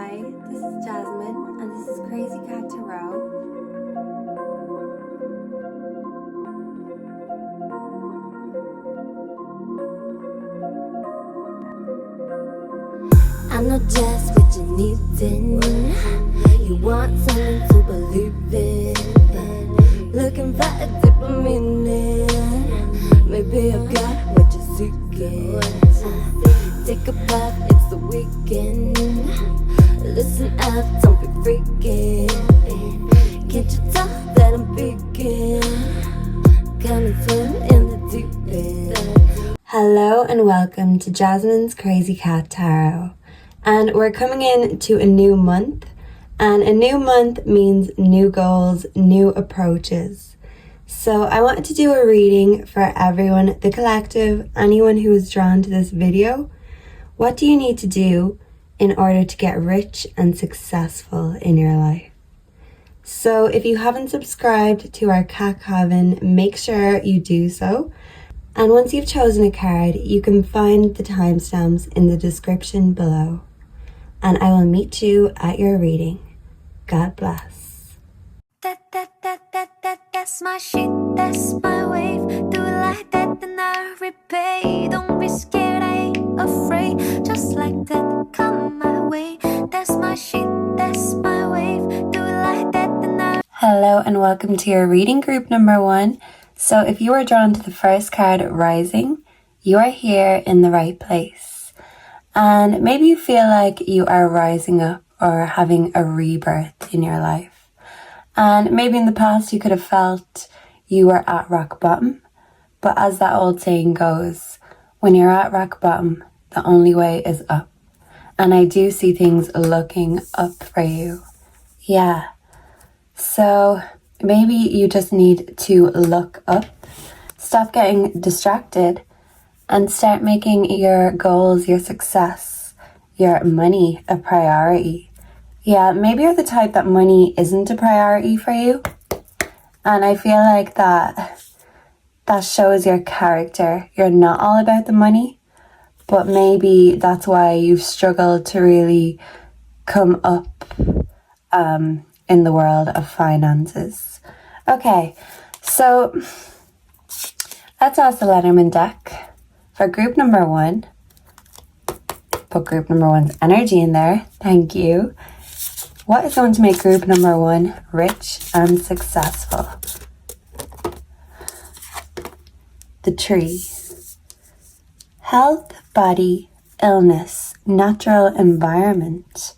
Hi, this is Jasmine, and this is Crazy Cat Tarot. I know just what you needin'. You want something to believe in. Looking for a deeper meaning. Maybe I've got what you're seeking. Take a puff, it's the weekend. Listen up, don't be freaking. Can't you tell that I'm peeking? Come and swim in the deep end. Hello and welcome to Jasmine's Crazy Cat Tarot. And we're coming in to a new month. And a new month means new goals, new approaches. So I wanted to do a reading for everyone, the collective, anyone who is drawn to this video. What do you need to do in order to get rich and successful in your life? So if you haven't subscribed to our Cat Coven, make sure you do so. And once you've chosen a card, you can find the timestamps in the description below. And I will meet you at your reading. God bless. That's my shit, that's my wave. Do it like that, then I repay. Don't be scared, I ain't afraid. Just like that, come my way. That's my shit, that's my wave. Do it like that, then I... Hello and welcome to your reading group number 1. So if you are drawn to the first card, Rising, you are here in the right place. And maybe you feel like you are rising up or having a rebirth in your life. And maybe in the past you could have felt you were at rock bottom. But as that old saying goes, when you're at rock bottom, the only way is up. And I do see things looking up for you. Yeah. So maybe you just need to look up, stop getting distracted, and start making your goals, your success, your money a priority. Yeah, maybe you're the type that money isn't a priority for you. And I feel like that shows your character. You're not all about the money, but maybe that's why you've struggled to really come up in the world of finances. Okay, so let's ask the Letterman deck for group number 1. Put group number 1's energy in there. Thank you. What is going to make group number 1 rich and successful? The tree. Health, body, illness, natural environment.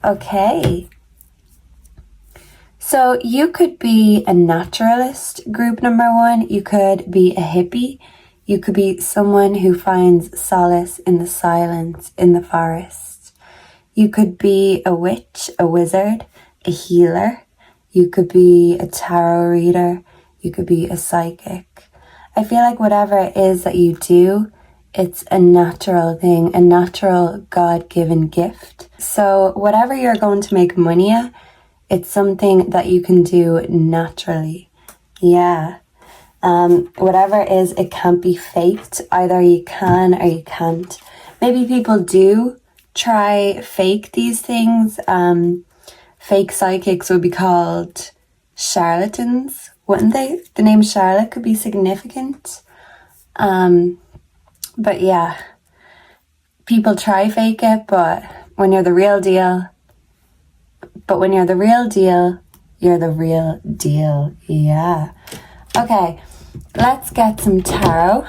Okay. So you could be a naturalist, group number 1. You could be a hippie. You could be someone who finds solace in the silence in the forest. You could be a witch, a wizard, a healer. You could be a tarot reader. You could be a psychic. I feel like whatever it is that you do, it's a natural thing, a natural God-given gift. So whatever you're going to make money at, it's something that you can do naturally. Yeah. Whatever it is, it can't be faked. Either you can or you can't. Maybe people do try fake these things. Fake psychics would be called charlatans, wouldn't they? The name Charlotte could be significant. But yeah, people try fake it, but when you're the real deal, you're the real deal. Yeah. Okay, let's get some tarot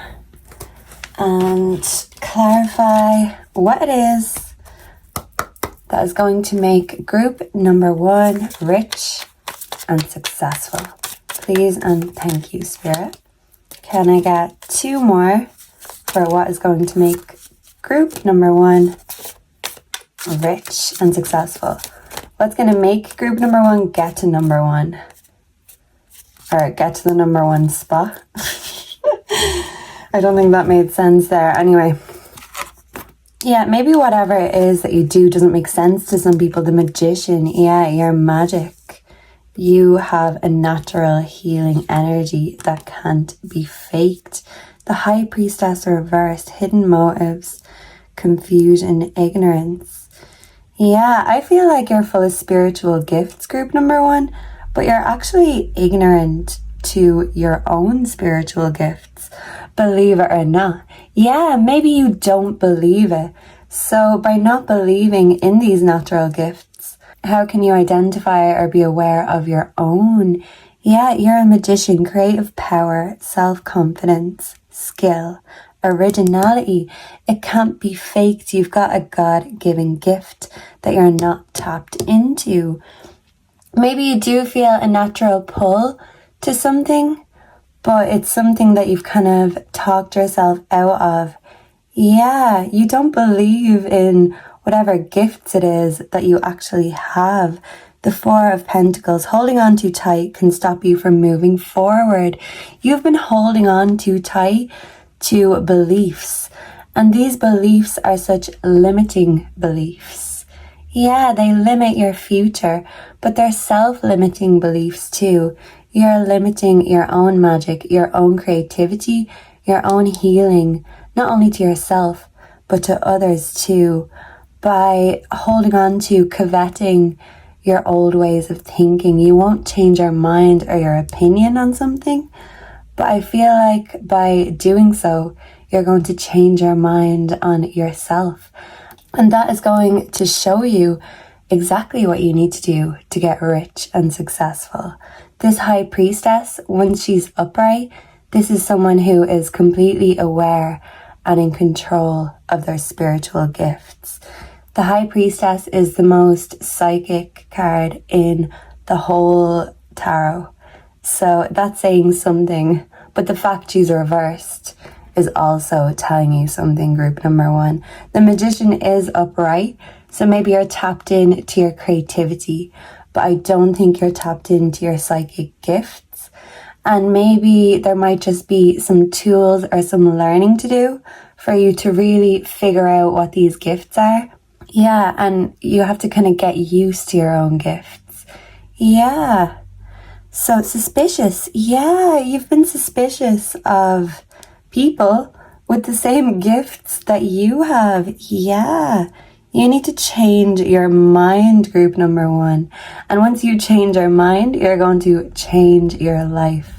and clarify what it is that is going to make group number 1 rich and successful. Please and thank you, Spirit. Can I get 2 more for what is going to make group number 1 rich and successful? What's going to make group number 1 get to number 1? Or get to the number 1 spot? I don't think that made sense there. Anyway. Yeah, maybe whatever it is that you do doesn't make sense to some people. The magician, yeah, you're magic. You have a natural healing energy that can't be faked. The High Priestess reversed, hidden motives, confusion, ignorance. Yeah, I feel like you're full of spiritual gifts, group number one, but you're actually ignorant to your own spiritual gifts, believe it or not. Yeah, maybe you don't believe it. So by not believing in these natural gifts, how can you identify or be aware of your own? Yeah, you're a magician, creative power, self-confidence, skill, originality. It can't be faked. You've got a God-given gift that you're not tapped into. Maybe you do feel a natural pull to something, but it's something that you've kind of talked yourself out of. Yeah, you don't believe in whatever gifts it is that you actually have. The Four of Pentacles, holding on too tight can stop you from moving forward. You've been holding on too tight to beliefs, and these beliefs are such limiting beliefs. Yeah, they limit your future, but they're self-limiting beliefs too. You're limiting your own magic, your own creativity, your own healing, not only to yourself, but to others too, by holding on to, coveting your old ways of thinking. You won't change your mind or your opinion on something, but I feel like by doing so, you're going to change your mind on yourself. And that is going to show you exactly what you need to do to get rich and successful. This High Priestess, once she's upright, this is someone who is completely aware and in control of their spiritual gifts. The High Priestess is the most psychic card in the whole tarot. So that's saying something, but the fact she's reversed is also telling you something, group number one. The Magician is upright, so maybe you're tapped into your creativity, but I don't think you're tapped into your psychic gifts. And maybe there might just be some tools or some learning to do for you to really figure out what these gifts are. Yeah, and you have to kind of get used to your own gifts. Yeah. So suspicious. Yeah, you've been suspicious of people with the same gifts that you have. Yeah. You need to change your mind, group number one. And once you change your mind, you're going to change your life.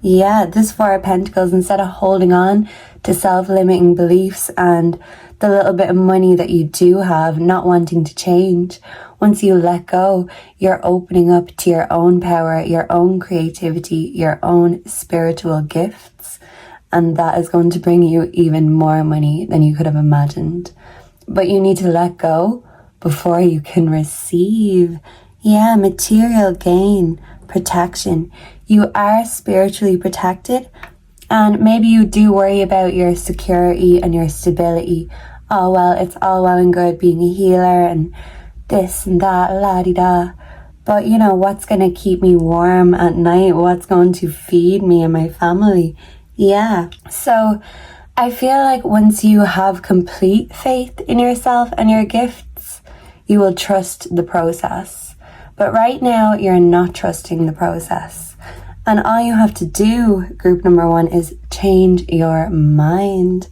Yeah, this Four of Pentacles, instead of holding on to self-limiting beliefs and the little bit of money that you do have, not wanting to change, once you let go, you're opening up to your own power, your own creativity, your own spiritual gifts. And that is going to bring you even more money than you could have imagined. But you need to let go before you can receive. Yeah, material gain, protection. You are spiritually protected, and maybe you do worry about your security and your stability. Oh, well, it's all well and good being a healer and this and that, la-di-da. But, you know, what's going to keep me warm at night? What's going to feed me and my family? Yeah. So I feel like once you have complete faith in yourself and your gifts, you will trust the process. But right now, you're not trusting the process. And all you have to do, group number one, is change your mind.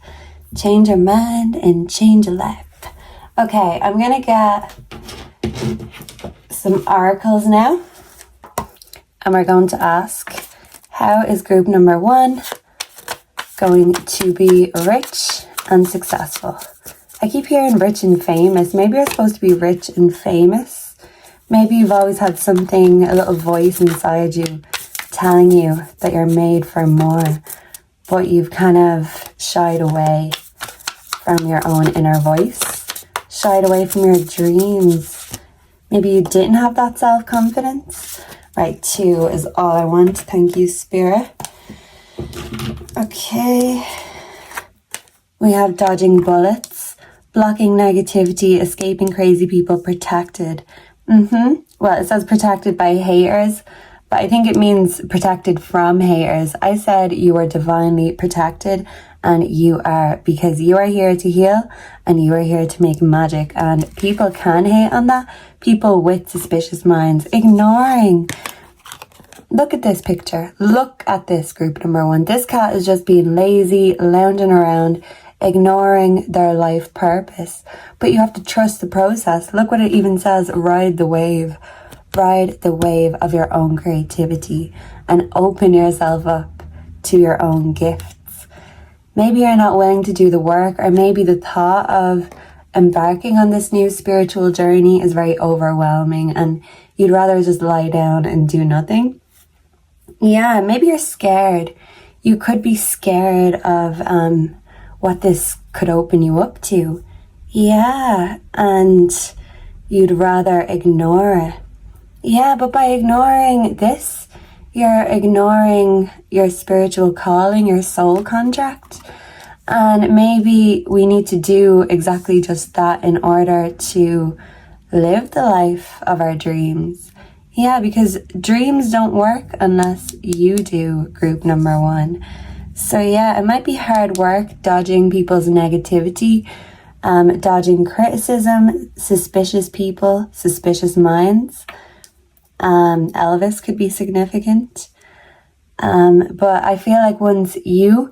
Change your mind and change your life. Okay, I'm going to get some oracles now. And we're going to ask, how is group number one going to be rich and successful? I keep hearing rich and famous. Maybe you're supposed to be rich and famous. Maybe you've always had something, a little voice inside you telling you that you're made for more, but you've kind of shied away from your own inner voice, shied away from your dreams. Maybe you didn't have that self-confidence. Right, 2 is all I want. Thank you, Spirit. Okay. We have dodging bullets, blocking negativity, escaping crazy people, protected. Well, it says protected by haters, but I think it means protected from haters. I said you are divinely protected, and you are, because you are here to heal and you are here to make magic. And people can hate on that. People with suspicious minds, ignoring. Look at this picture. Look at this, group number one. This cat is just being lazy, lounging around, ignoring their life purpose. But you have to trust the process. Look what it even says, ride the wave. Ride the wave of your own creativity and open yourself up to your own gifts. Maybe you're not willing to do the work, or maybe the thought of embarking on this new spiritual journey is very overwhelming and you'd rather just lie down and do nothing. Yeah, maybe you're scared. You could be scared of what this could open you up to. Yeah, and you'd rather ignore it. Yeah, but by ignoring this, you're ignoring your spiritual calling, your soul contract. And maybe we need to do exactly just that in order to live the life of our dreams. Yeah, because dreams don't work unless you do, group number 1. So yeah, it might be hard work dodging people's negativity, dodging criticism, suspicious people, suspicious minds. Elvis could be significant. But I feel like once you're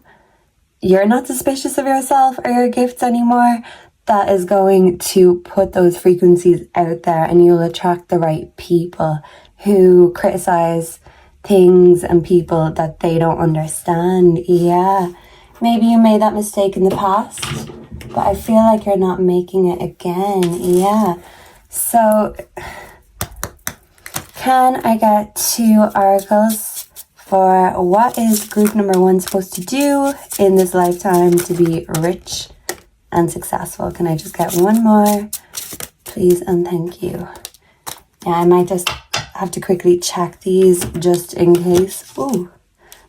not suspicious of yourself or your gifts anymore, that is going to put those frequencies out there, and you'll attract the right people who criticize things and people that they don't understand. Yeah, maybe you made that mistake in the past, but I feel like you're not making it again. Yeah, so can I get 2 oracles for what is group number 1 supposed to do in this lifetime to be rich and successful? Can I just get 1 more, please and thank you? Yeah, I might just have to quickly check these just in case. Ooh,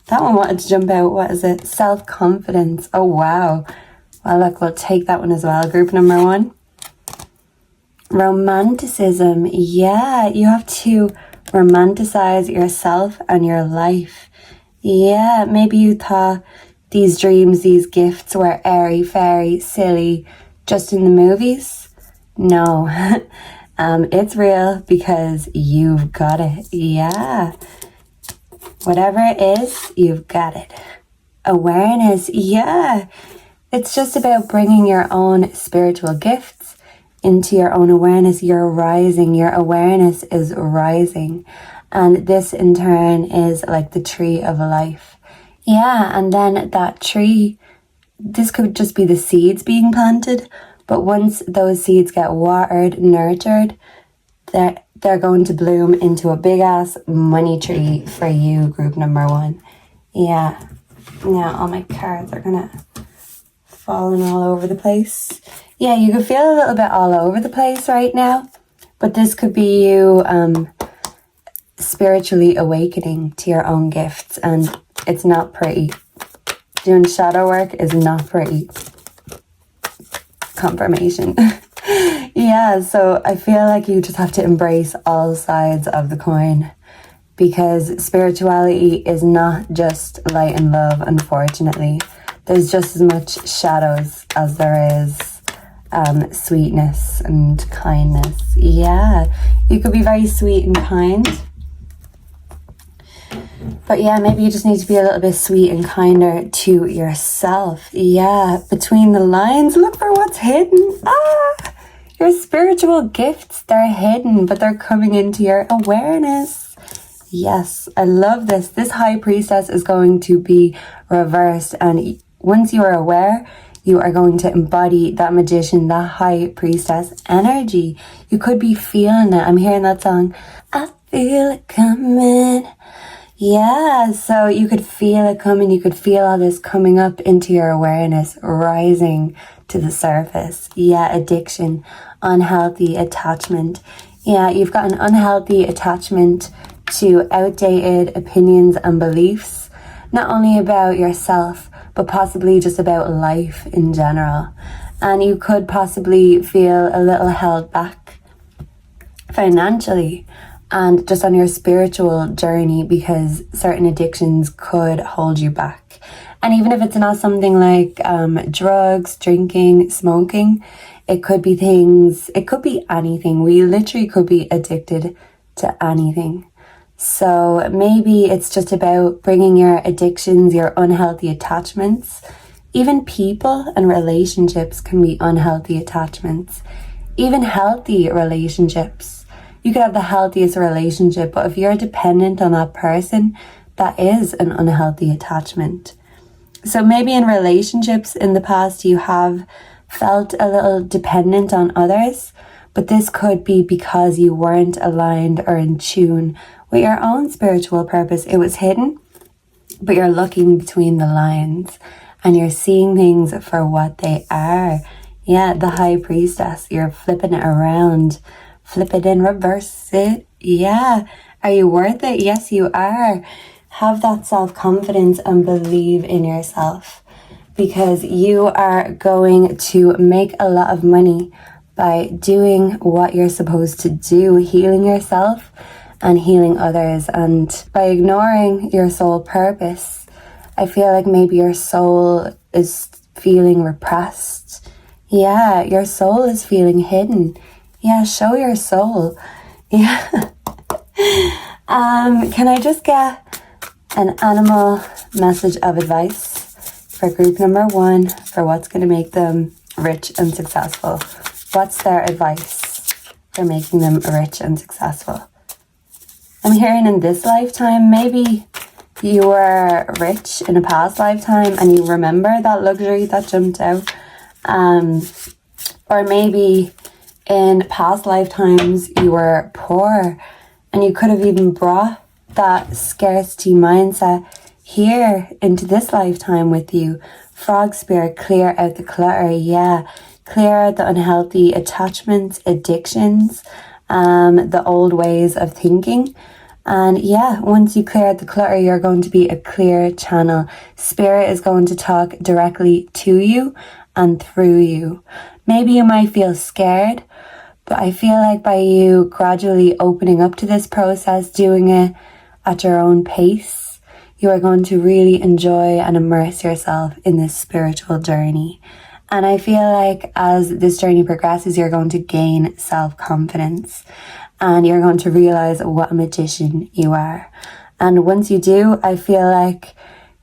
that one wanted to jump out. What is it? Self-confidence. Oh wow. Well look, we'll take that one as well. Group number 1. Romanticism. Yeah, you have to romanticize yourself and your life. Yeah, maybe you thought these dreams, these gifts were airy, fairy, silly, just in the movies. No, it's real because you've got it. Yeah, whatever it is, you've got it. Awareness. Yeah, it's just about bringing your own spiritual gifts into your own awareness. You're rising. Your awareness is rising. And this in turn is like the tree of life. Yeah, and then that tree, this could just be the seeds being planted. But once those seeds get watered, nurtured, they're going to bloom into a big ass money tree for you, group number 1. Yeah. Now all my cards are gonna falling all over the place. Yeah, you could feel a little bit all over the place right now, but this could be you spiritually awakening to your own gifts, and it's not pretty. Doing shadow work is not pretty. Confirmation. Yeah, so I feel like you just have to embrace all sides of the coin, because spirituality is not just light and love, unfortunately. There's just as much shadows as there is sweetness and kindness. Yeah, you could be very sweet and kind, but yeah, maybe you just need to be a little bit sweet and kinder to yourself. Yeah, between the lines, look for what's hidden. Your spiritual gifts, they're hidden, but they're coming into your awareness. Yes, I love this. This high priestess is going to be reversed, and once you are aware, you are going to embody that magician, that high priestess energy. You could be feeling it. I'm hearing that song. I feel it coming. Yeah, so you could feel it coming. You could feel all this coming up into your awareness, rising to the surface. Yeah, addiction, unhealthy attachment. Yeah, you've got an unhealthy attachment to outdated opinions and beliefs, not only about yourself, but possibly just about life in general. And you could possibly feel a little held back financially and just on your spiritual journey, because certain addictions could hold you back. And even if it's not something like drugs, drinking, smoking, it could be things, it could be anything. We literally could be addicted to anything. So maybe it's just about bringing your addictions, your unhealthy attachments Even people and relationships can be unhealthy attachments. Even healthy relationships. You could have the healthiest relationship, but if you're dependent on that person, that is an unhealthy attachment. So maybe in relationships in the past, you have felt a little dependent on others, but this could be because you weren't aligned or in tune with your own spiritual purpose. It was hidden, but you're looking between the lines and you're seeing things for what they are. Yeah, the high priestess, you're flipping it around. Flip it and reverse it. Yeah. Are you worth it? Yes, you are. Have that self-confidence and believe in yourself, because you are going to make a lot of money by doing what you're supposed to do, healing yourself and healing others. And by ignoring your soul purpose, I feel like maybe your soul is feeling repressed. Yeah, your soul is feeling hidden. Yeah, show your soul. Yeah. Can I just get an animal message of advice for group number 1 for what's going to make them rich and successful? What's their advice for making them rich and successful? I'm hearing in this lifetime, maybe you were rich in a past lifetime and you remember that luxury that jumped out. Or maybe in past lifetimes you were poor and you could have even brought that scarcity mindset here into this lifetime with you. Frog spirit, clear out the clutter. Yeah, clear out the unhealthy attachments, addictions, the old ways of thinking. And yeah, once you clear out the clutter, you're going to be a clear channel. Spirit is going to talk directly to you and through you. Maybe you might feel scared, but I feel like by you gradually opening up to this process, doing it at your own pace, you are going to really enjoy and immerse yourself in this spiritual journey. And I feel like as this journey progresses, you're going to gain self-confidence and you're going to realize what a magician you are. And once you do, I feel like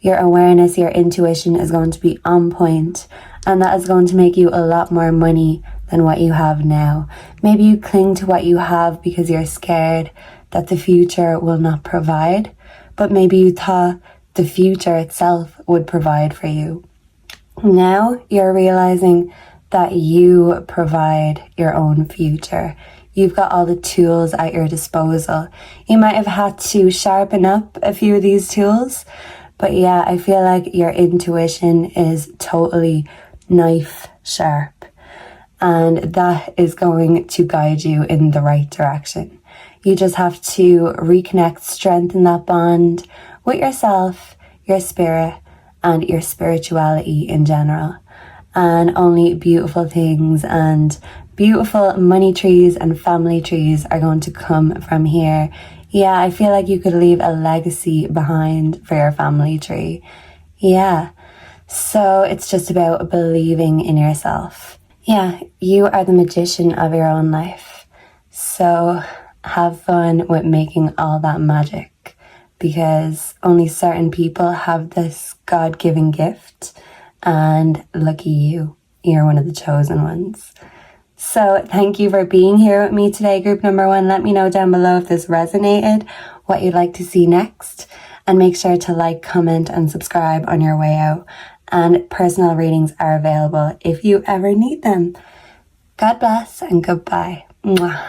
your awareness, your intuition is going to be on point, and that is going to make you a lot more money than what you have now. Maybe you cling to what you have because you're scared that the future will not provide, but maybe you thought the future itself would provide for you. Now you're realizing that you provide your own future. You've got all the tools at your disposal. You might have had to sharpen up a few of these tools, but yeah, I feel like your intuition is totally knife sharp, and that is going to guide you in the right direction. You just have to reconnect, strengthen that bond with yourself, your spirit, and your spirituality in general. And only beautiful things and beautiful money trees and family trees are going to come from here. Yeah, I feel like you could leave a legacy behind for your family tree. Yeah. So it's just about believing in yourself. Yeah, you are the magician of your own life. So have fun with making all that magic, because only certain people have this God-given gift, and lucky you, you're one of the chosen ones. So thank you for being here with me today, group number 1. Let me know down below if this resonated, what you'd like to see next, and make sure to like, comment, and subscribe on your way out. And personal readings are available if you ever need them. God bless and goodbye. Mwah.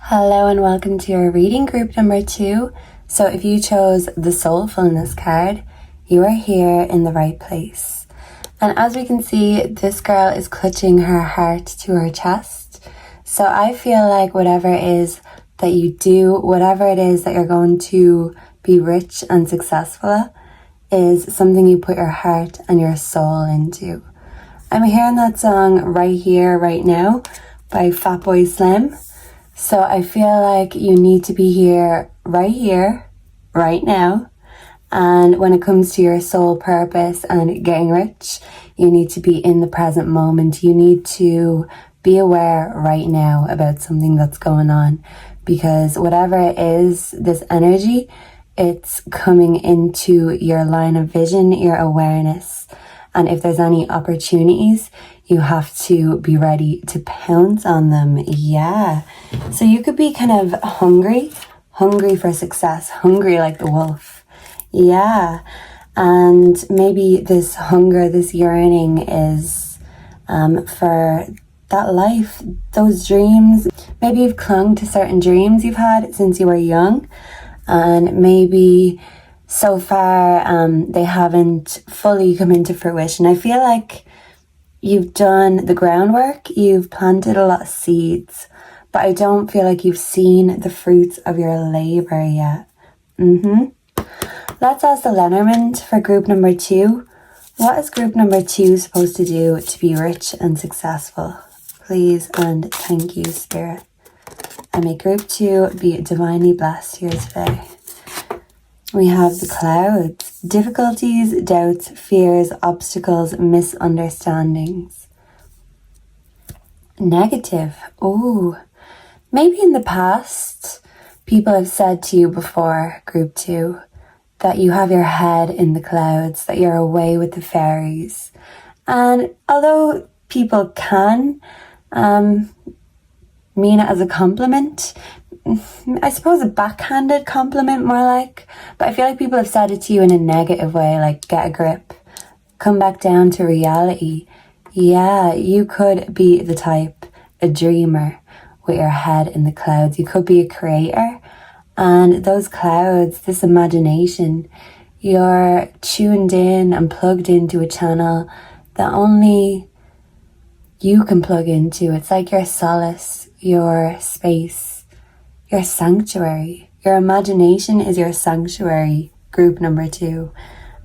Hello and welcome to your reading group number 2. So if you chose the Soulfulness card, you are here in the right place. And as we can see, this girl is clutching her heart to her chest. So I feel like whatever it is that you do, whatever it is that you're going to be rich and successful at, is something you put your heart and your soul into. I'm hearing that song Right Here, Right Now by Fatboy Slim. So I feel like you need to be here, right now. And when it comes to your soul purpose and getting rich, you need to be in the present moment. You need to be aware right now about something that's going on, because whatever it is, this energy, it's coming into your line of vision, your awareness, And if there's any opportunities, you have to be ready to pounce on them. Yeah. So you could be kind of hungry for success, hungry like the wolf. Yeah. And maybe this hunger, this yearning is for that life, those dreams. Maybe you've clung to certain dreams you've had since you were young, and maybe so far they haven't fully come into fruition. I feel like you've done the groundwork, you've planted a lot of seeds, but I don't feel like you've seen the fruits of your labor yet. Let's ask the Lenormand for group number 2. What is group number 2 supposed to do to be rich and successful? Please and thank you, Spirit. And may group 2 be divinely blessed here today. We have the clouds. Difficulties, doubts, fears, obstacles, misunderstandings. Negative. Ooh. Maybe in the past, people have said to you before, group 2, that you have your head in the clouds, that you're away with the fairies. And although people can mean it as a compliment, I suppose a backhanded compliment more like, but I feel like people have said it to you in a negative way, like get a grip, come back down to reality. Yeah, you could be the type, a dreamer with your head in the clouds. You could be a creator, and those clouds, this imagination, you're tuned in and plugged into a channel that only you can plug into. It's like your solace, your space, your sanctuary. Your imagination is your sanctuary, group number 2.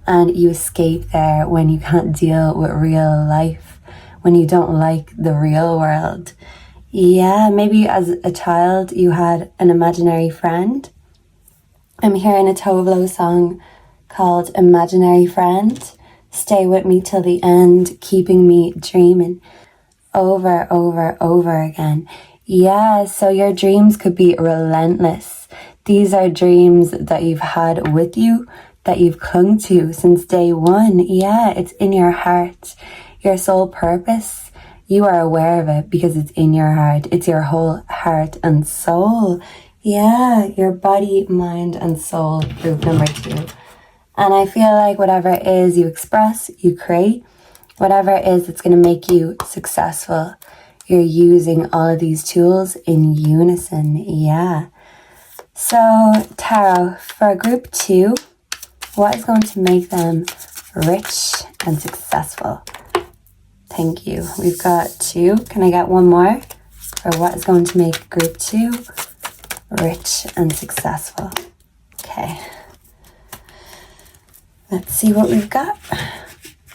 And you escape there when you can't deal with real life, when you don't like the real world. Yeah, maybe as a child you had an imaginary friend. I'm hearing a Tovlo song called Imaginary Friend. Stay with me till the end, keeping me dreaming. Over again. Yeah, so your dreams could be relentless. These are dreams that you've had with you, that you've clung to since day one. Yeah, it's in your heart. Your soul purpose, you are aware of it because it's in your heart. It's your whole heart and soul. Yeah, your body, mind, and soul, group number 2. And I feel like whatever it is you express, you create, whatever it is that's going to make you successful, you're using all of these tools in unison. Yeah. So, Tarot, for group 2, what is going to make them rich and successful? Thank you. We've got 2. Can I get one more? For what is going to make group 2 rich and successful? Okay. Let's see what we've got.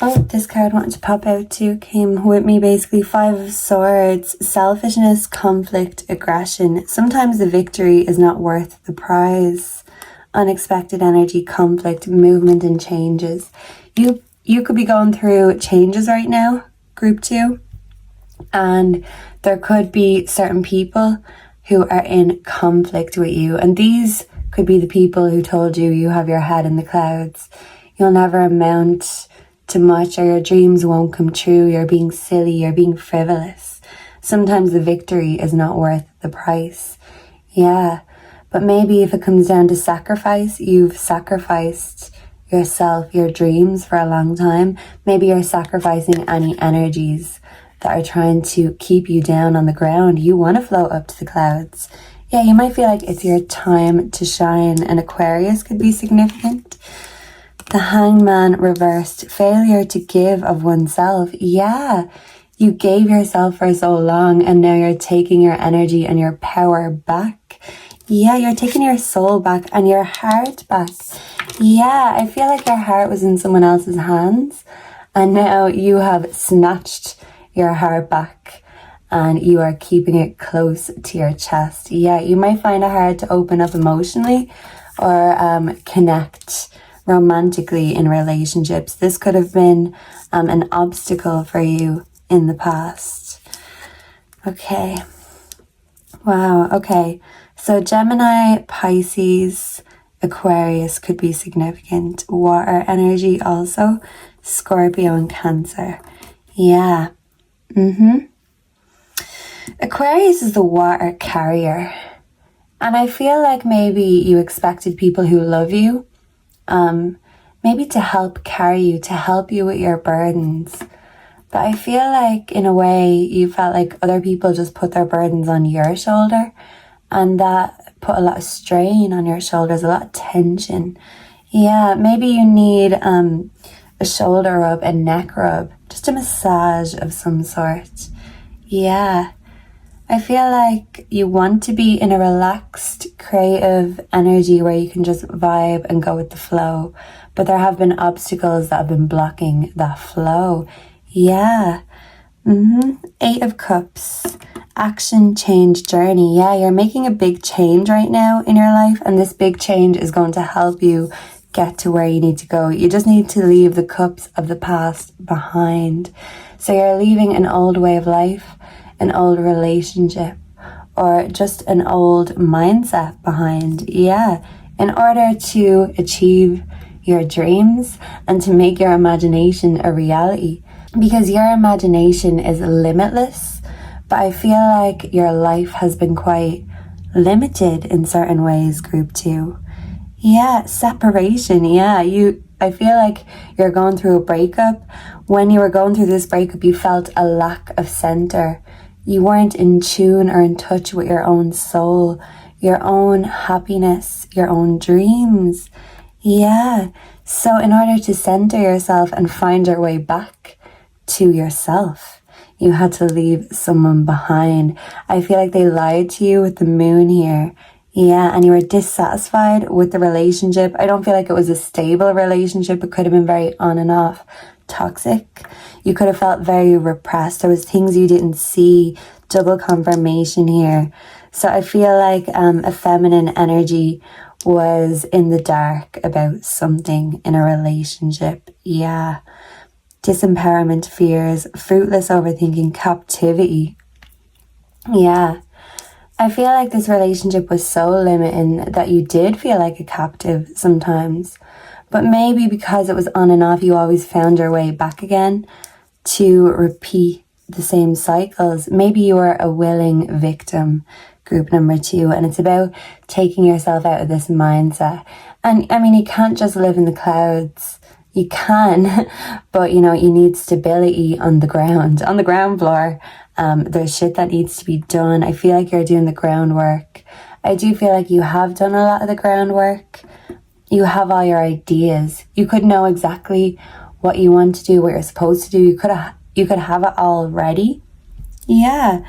Oh, this card wanted to pop out too. Came with me basically. 5 of Swords. Selfishness, conflict, aggression. Sometimes the victory is not worth the prize. Unexpected energy, conflict, movement and changes. You could be going through changes right now, group 2. And there could be certain people who are in conflict with you. And these could be the people who told you you have your head in the clouds. You'll never amount to much, or your dreams won't come true. You're being silly, you're being frivolous. Sometimes the victory is not worth the price. Yeah, but maybe if it comes down to sacrifice, you've sacrificed yourself, your dreams for a long time. Maybe you're sacrificing any energies that are trying to keep you down on the ground. You want to float up to the clouds. Yeah, you might feel like it's your time to shine. An Aquarius could be significant. The Hangman reversed, failure to give of oneself. Yeah, you gave yourself for so long and now you're taking your energy and your power back. Yeah, you're taking your soul back and your heart back. Yeah, I feel like your heart was in someone else's hands and now you have snatched your heart back and you are keeping it close to your chest. Yeah, you might find it hard to open up emotionally or connect romantically in relationships. This could have been an obstacle for you in the past. Okay. Wow. Okay. So Gemini, Pisces, Aquarius could be significant. Water energy also. Scorpio and Cancer. Yeah. Aquarius is the water carrier. And I feel like maybe you expected people who love you, maybe to help carry you, to help you with your burdens. But I feel like in a way you felt like other people just put their burdens on your shoulder, and that put a lot of strain on your shoulders, a lot of tension. Yeah, maybe you need a shoulder rub, a neck rub, just a massage of some sort. Yeah, I feel like you want to be in a relaxed, creative energy where you can just vibe and go with the flow. But there have been obstacles that have been blocking that flow. Yeah. 8 of Cups. Action, change, journey. Yeah, you're making a big change right now in your life, and this big change is going to help you get to where you need to go. You just need to leave the cups of the past behind. So you're leaving an old way of life, an old relationship, or just an old mindset behind. Yeah, in order to achieve your dreams and to make your imagination a reality. Because your imagination is limitless, but I feel like your life has been quite limited in certain ways, group 2. Yeah, separation. Yeah, I feel like you're going through a breakup. When you were going through this breakup, you felt a lack of center. You weren't in tune or in touch with your own soul, your own happiness, your own dreams. Yeah, so in order to center yourself and find your way back to yourself, you had to leave someone behind. I feel like they lied to you with the moon here. Yeah, and you were dissatisfied with the relationship. I don't feel like it was a stable relationship. It could have been very on and off, toxic. You could have felt very repressed. There was things you didn't see, double confirmation here. So I feel like a feminine energy was in the dark about something in a relationship. Yeah. Disempowerment, fears, fruitless overthinking, captivity. Yeah. I feel like this relationship was so limiting that you did feel like a captive sometimes. But maybe because it was on and off, you always found your way back again to repeat the same cycles. Maybe you were a willing victim, group number 2, and it's about taking yourself out of this mindset. And I mean, you can't just live in the clouds. You can, but you know, you need stability on the ground floor. There's shit that needs to be done. I feel like you're doing the groundwork. I do feel like you have done a lot of the groundwork. You have all your ideas. You could know exactly what you want to do, what you're supposed to do. You could have it all ready. Yeah.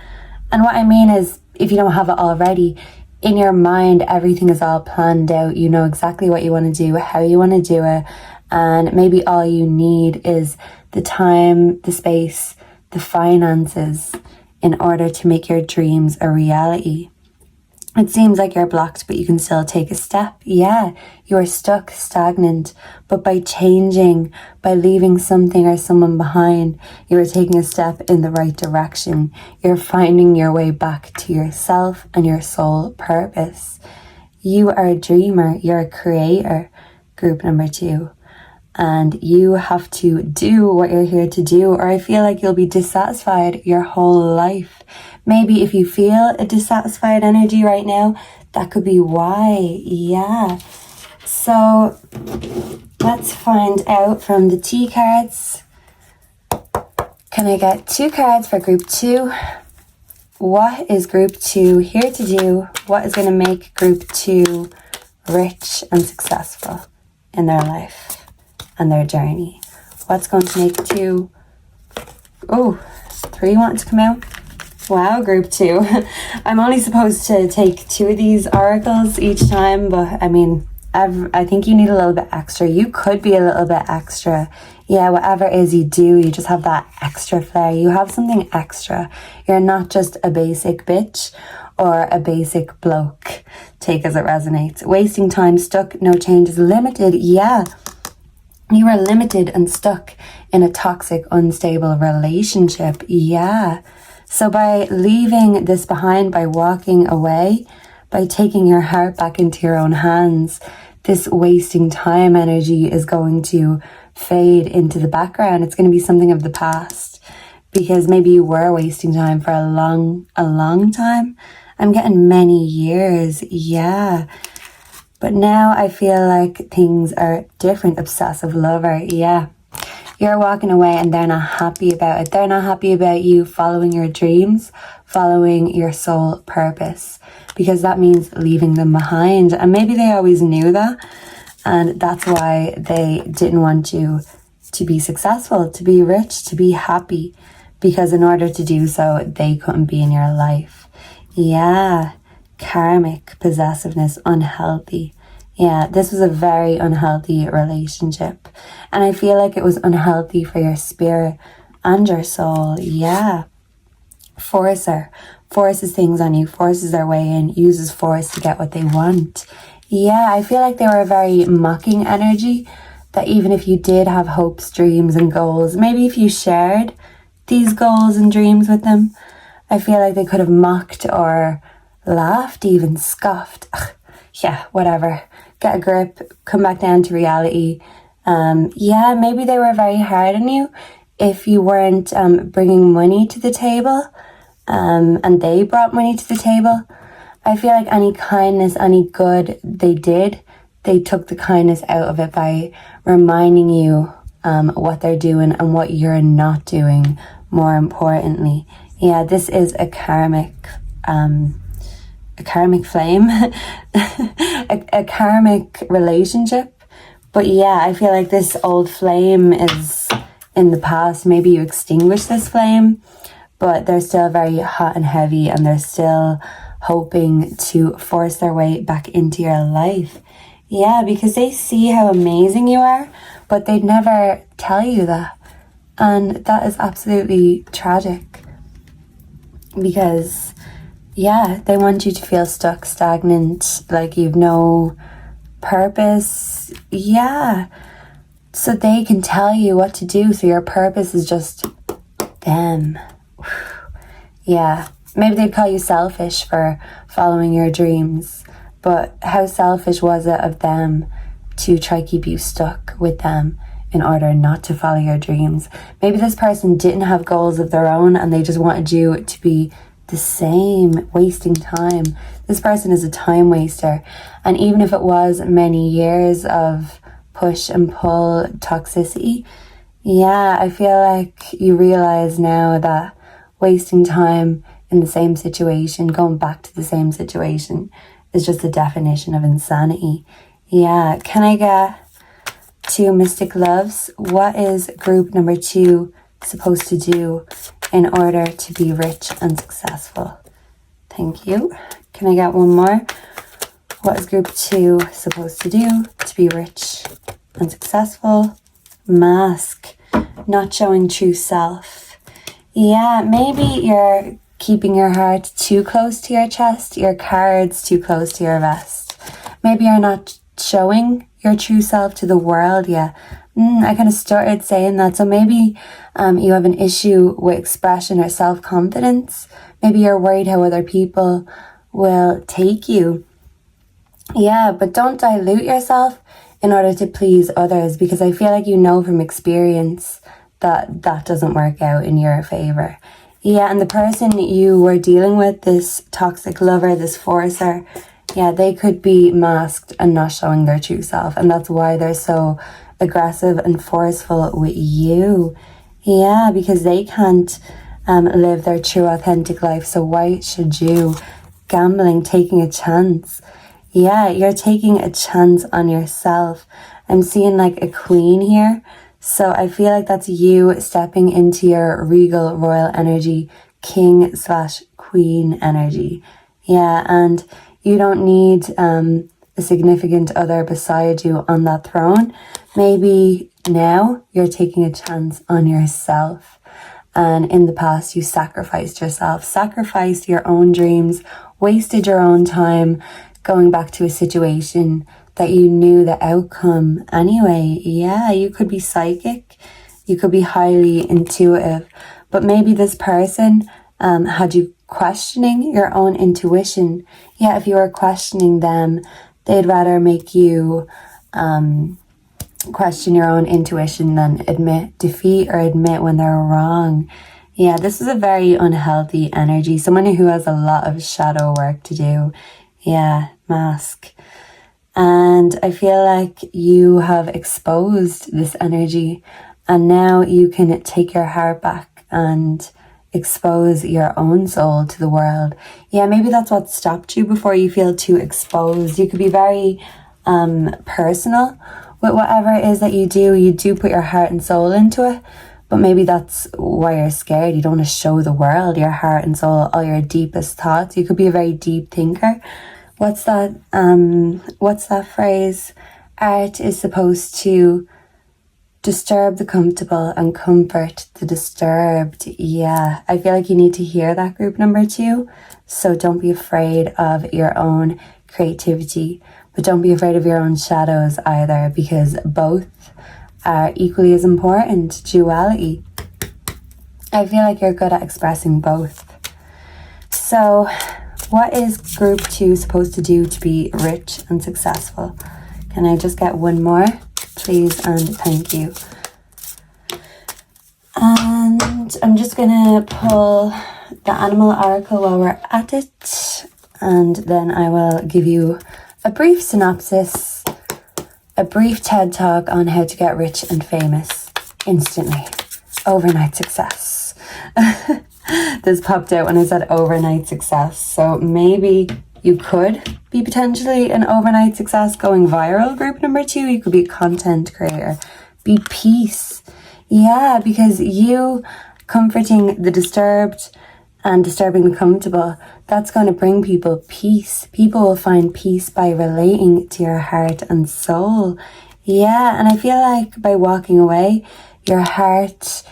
And what I mean is, if you don't have it all ready, in your mind, everything is all planned out. You know exactly what you want to do, how you want to do it. And maybe all you need is the time, the space, the finances in order to make your dreams a reality. It seems like you're blocked, but you can still take a step. Yeah, you're stuck, stagnant, but by changing, by leaving something or someone behind, you're taking a step in the right direction. You're finding your way back to yourself and your soul purpose. You are a dreamer, you're a creator, group number 2. And you have to do what you're here to do, or I feel like you'll be dissatisfied your whole life. Maybe if you feel a dissatisfied energy right now, that could be why. Yeah. So let's find out from the T cards. Can I get 2 cards for group 2? What is group 2 here to do? What is going to make group 2 rich and successful in their life and their journey? What's going to make 2? Oh, 3 want to come out. Wow, group 2. I'm only supposed to take 2 of these oracles each time, but I mean, I think you need a little bit extra. You could be a little bit extra. Yeah, whatever it is you do, you just have that extra flair. You have something extra. You're not just a basic bitch or a basic bloke. Take as it resonates. Wasting time, stuck, no changes, limited. Yeah. You were limited and stuck in a toxic, unstable relationship. Yeah. So by leaving this behind, by walking away, by taking your heart back into your own hands, this wasting time energy is going to fade into the background. It's going to be something of the past, because maybe you were wasting time for a long time. I'm getting many years, yeah. But now I feel like things are different. Obsessive lover, yeah. You're walking away and they're not happy about it. They're not happy about you following your dreams, following your soul purpose, because that means leaving them behind. And maybe they always knew that, and that's why they didn't want you to be successful, to be rich, to be happy, because in order to do so, they couldn't be in your life. Yeah, karmic possessiveness, unhealthy. Yeah, this was a very unhealthy relationship. And I feel like it was unhealthy for your spirit and your soul. Yeah. Forcer. Forces things on you, forces their way in, uses force to get what they want. Yeah, I feel like they were a very mocking energy, that even if you did have hopes, dreams and goals, maybe if you shared these goals and dreams with them, I feel like they could have mocked or laughed, even scoffed. Ugh, yeah, whatever. Get a grip, come back down to reality. Yeah, maybe they were very hard on you if you weren't bringing money to the table, and they brought money to the table. I feel like any kindness, any good they did, they took the kindness out of it by reminding you what they're doing and what you're not doing, more importantly. Yeah, this is a karmic flame, a karmic relationship. But yeah, I feel like this old flame is in the past. Maybe you extinguished this flame, but they're still very hot and heavy, and they're still hoping to force their way back into your life. Yeah, because they see how amazing you are, but they'd never tell you that. And that is absolutely tragic, because yeah, they want you to feel stuck, stagnant, like you've no purpose. Yeah, so they can tell you what to do, so your purpose is just them. Yeah, maybe they'd call you selfish for following your dreams, but how selfish was it of them to try to keep you stuck with them in order not to follow your dreams? Maybe this person didn't have goals of their own and they just wanted you to be the same, wasting time. This person is a time waster, and even if it was many years of push and pull toxicity, yeah, I feel like you realize now that wasting time in the same situation, going back to the same situation, is just the definition of insanity. Yeah, can I get 2 mystic loves? What is group number 2 supposed to do in order to be rich and successful? Thank you. Can I get one more? What is group 2 supposed to do to be rich and successful? Mask. Not showing true self. Yeah, maybe you're keeping your heart too close to your chest, your cards too close to your vest. Maybe you're not showing your true self to the world yet. I kind of started saying that. So maybe you have an issue with expression or self-confidence. Maybe you're worried how other people will take you. Yeah, but don't dilute yourself in order to please others, because I feel like you know from experience that that doesn't work out in your favor. Yeah, and the person you were dealing with, this toxic lover, this forcer, yeah, they could be masked and not showing their true self. And that's why they're so aggressive and forceful with you. Yeah, because they can't live their true authentic life. So why should you? Gambling, taking a chance. Yeah, you're taking a chance on yourself. I'm seeing like a queen here. So I feel like that's you stepping into your regal royal energy, king/queen energy. Yeah, and you don't need a significant other beside you on that throne. Maybe now you're taking a chance on yourself. And in the past, you sacrificed yourself, sacrificed your own dreams, wasted your own time going back to a situation that you knew the outcome anyway. Yeah, you could be psychic, you could be highly intuitive, but maybe this person had you questioning your own intuition. Yeah, if you were questioning them, they'd rather make you question your own intuition than admit defeat or admit when they're wrong. Yeah, this is a very unhealthy energy. Someone who has a lot of shadow work to do. Yeah, mask. And I feel like you have exposed this energy, and now you can take your heart back and expose your own soul to the world. Yeah, maybe that's what stopped you before. You feel too exposed. You could be very personal with whatever it is that you do. You do put your heart and soul into it, but maybe that's why you're scared. You don't want to show the world your heart and soul, all your deepest thoughts. You could be a very deep thinker. What's that phrase? Art is supposed to disturb the comfortable and comfort the disturbed. Yeah, I feel like you need to hear that, group number 2. So don't be afraid of your own creativity, but don't be afraid of your own shadows either, because both are equally as important. Duality. I feel like you're good at expressing both. So what is group 2 supposed to do to be rich and successful? Can I just get one more, please, and thank you. And I'm just gonna pull the animal oracle while we're at it, and then I will give you a brief synopsis, a brief TED talk on how to get rich and famous instantly. Overnight success. This popped out when I said overnight success. So maybe you could be potentially an overnight success going viral. Group number 2, you could be a content creator. Be peace. Yeah, because you comforting the disturbed and disturbing the comfortable, that's going to bring people peace. People will find peace by relating to your heart and soul. Yeah, and I feel like by walking away, your heart,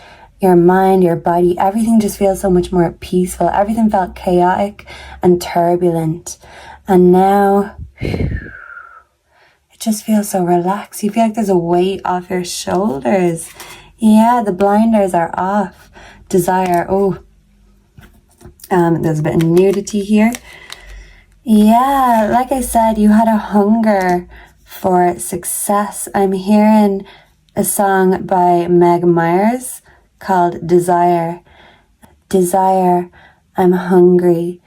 your mind, your body, everything just feels so much more peaceful. Everything felt chaotic and turbulent. And now it just feels so relaxed. You feel like there's a weight off your shoulders. Yeah, the blinders are off. Desire. There's a bit of nudity here. Yeah, like I said, you had a hunger for success. I'm hearing a song by Meg Myers called Desire. Desire, I'm hungry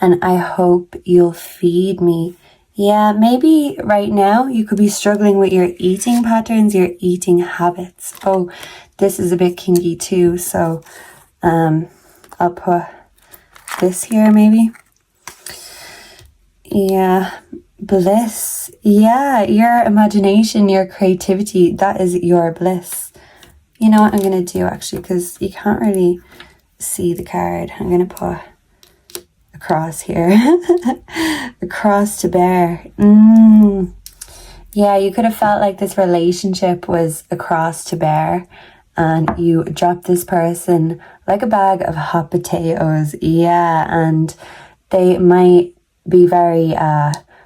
and I hope you'll feed me. Yeah, maybe right now you could be struggling with your eating patterns, your eating habits. Oh, this is a bit kinky too, so I'll put this here maybe. Yeah, bliss. Yeah, your imagination, your creativity, that is your bliss. You know what I'm going to do actually, because you can't really see the card. I'm going to put a cross here. A cross to bear. Yeah, you could have felt like this relationship was a cross to bear, and you dropped this person like a bag of hot potatoes. Yeah, and they might be very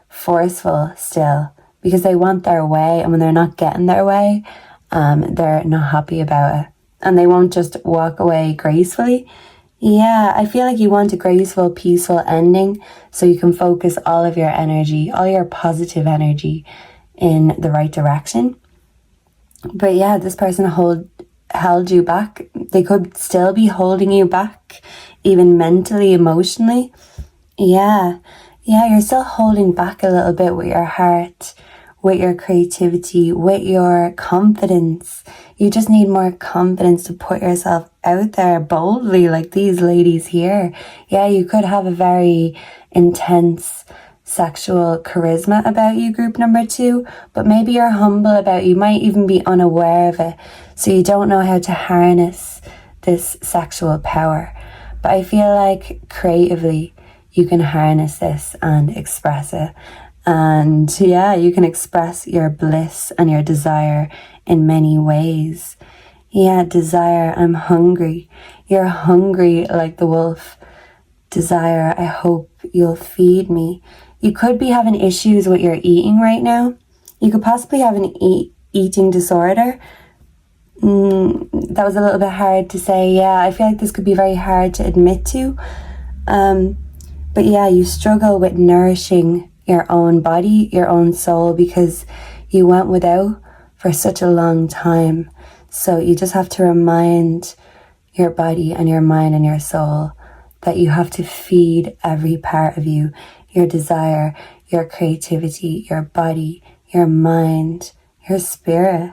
forceful still because they want their way, and when they're not getting their way, they're not happy about it, and they won't just walk away gracefully. Yeah, I feel like you want a graceful, peaceful ending so you can focus all of your energy, all your positive energy in the right direction. But yeah, this person held you back. They could still be holding you back, even mentally, emotionally. Yeah, you're still holding back a little bit with your heart, with your creativity, with your confidence. You just need more confidence to put yourself out there boldly like these ladies here. Yeah, you could have a very intense sexual charisma about you, group number 2, but maybe you're humble about it. You might even be unaware of it, so you don't know how to harness this sexual power. But I feel like creatively you can harness this and express it. And yeah, you can express your bliss and your desire in many ways. Yeah, desire, I'm hungry. You're hungry like the wolf. Desire, I hope you'll feed me. You could be having issues with your eating right now. You could possibly have an eating disorder. That was a little bit hard to say. Yeah, I feel like this could be very hard to admit to. But yeah, you struggle with nourishing your own body, your own soul, because you went without for such a long time. So you just have to remind your body and your mind and your soul that you have to feed every part of you, your desire, your creativity, your body, your mind, your spirit.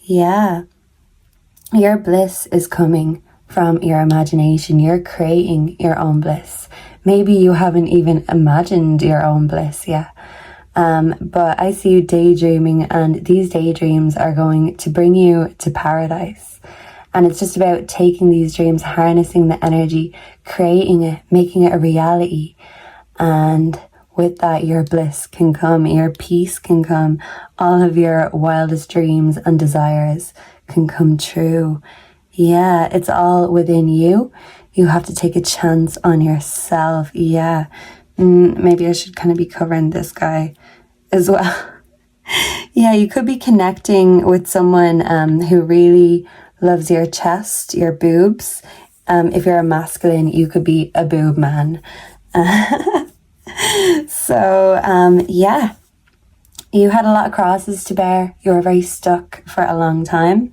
Yeah. Your bliss is coming from your imagination. You're creating your own bliss. Maybe you haven't even imagined your own bliss yet. But I see you daydreaming, and these daydreams are going to bring you to paradise. And it's just about taking these dreams, harnessing the energy, creating it, making it a reality. And with that, your bliss can come, your peace can come, all of your wildest dreams and desires can come true. Yeah, it's all within you. You have to take a chance on yourself. Yeah. Maybe I should kind of be covering this guy as well. Yeah, you could be connecting with someone who really loves your chest, your boobs. If you're a masculine, you could be a boob man. So, yeah, you had a lot of crosses to bear. You were very stuck for a long time.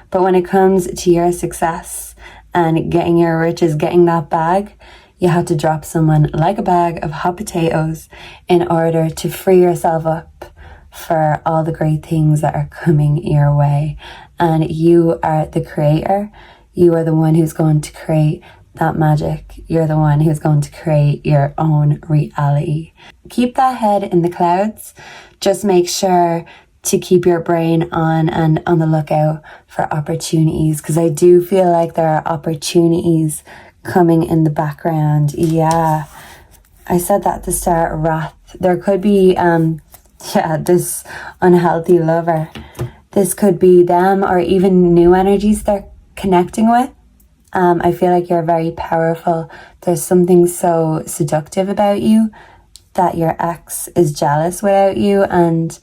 But when it comes to your success and getting your riches, getting that bag, you had to drop someone like a bag of hot potatoes in order to free yourself up for all the great things that are coming your way. And you are the creator. You are the one who's going to create that magic. You're the one who's going to create your own reality. Keep that head in the clouds. Just make sure to keep your brain on and on the lookout for opportunities, because I do feel like there are opportunities coming in the background. Yeah, I said that at the start, wrath. There could be this unhealthy lover. This could be them, or even new energies they're connecting with. I feel like you're very powerful. There's something so seductive about you that your ex is jealous without you, and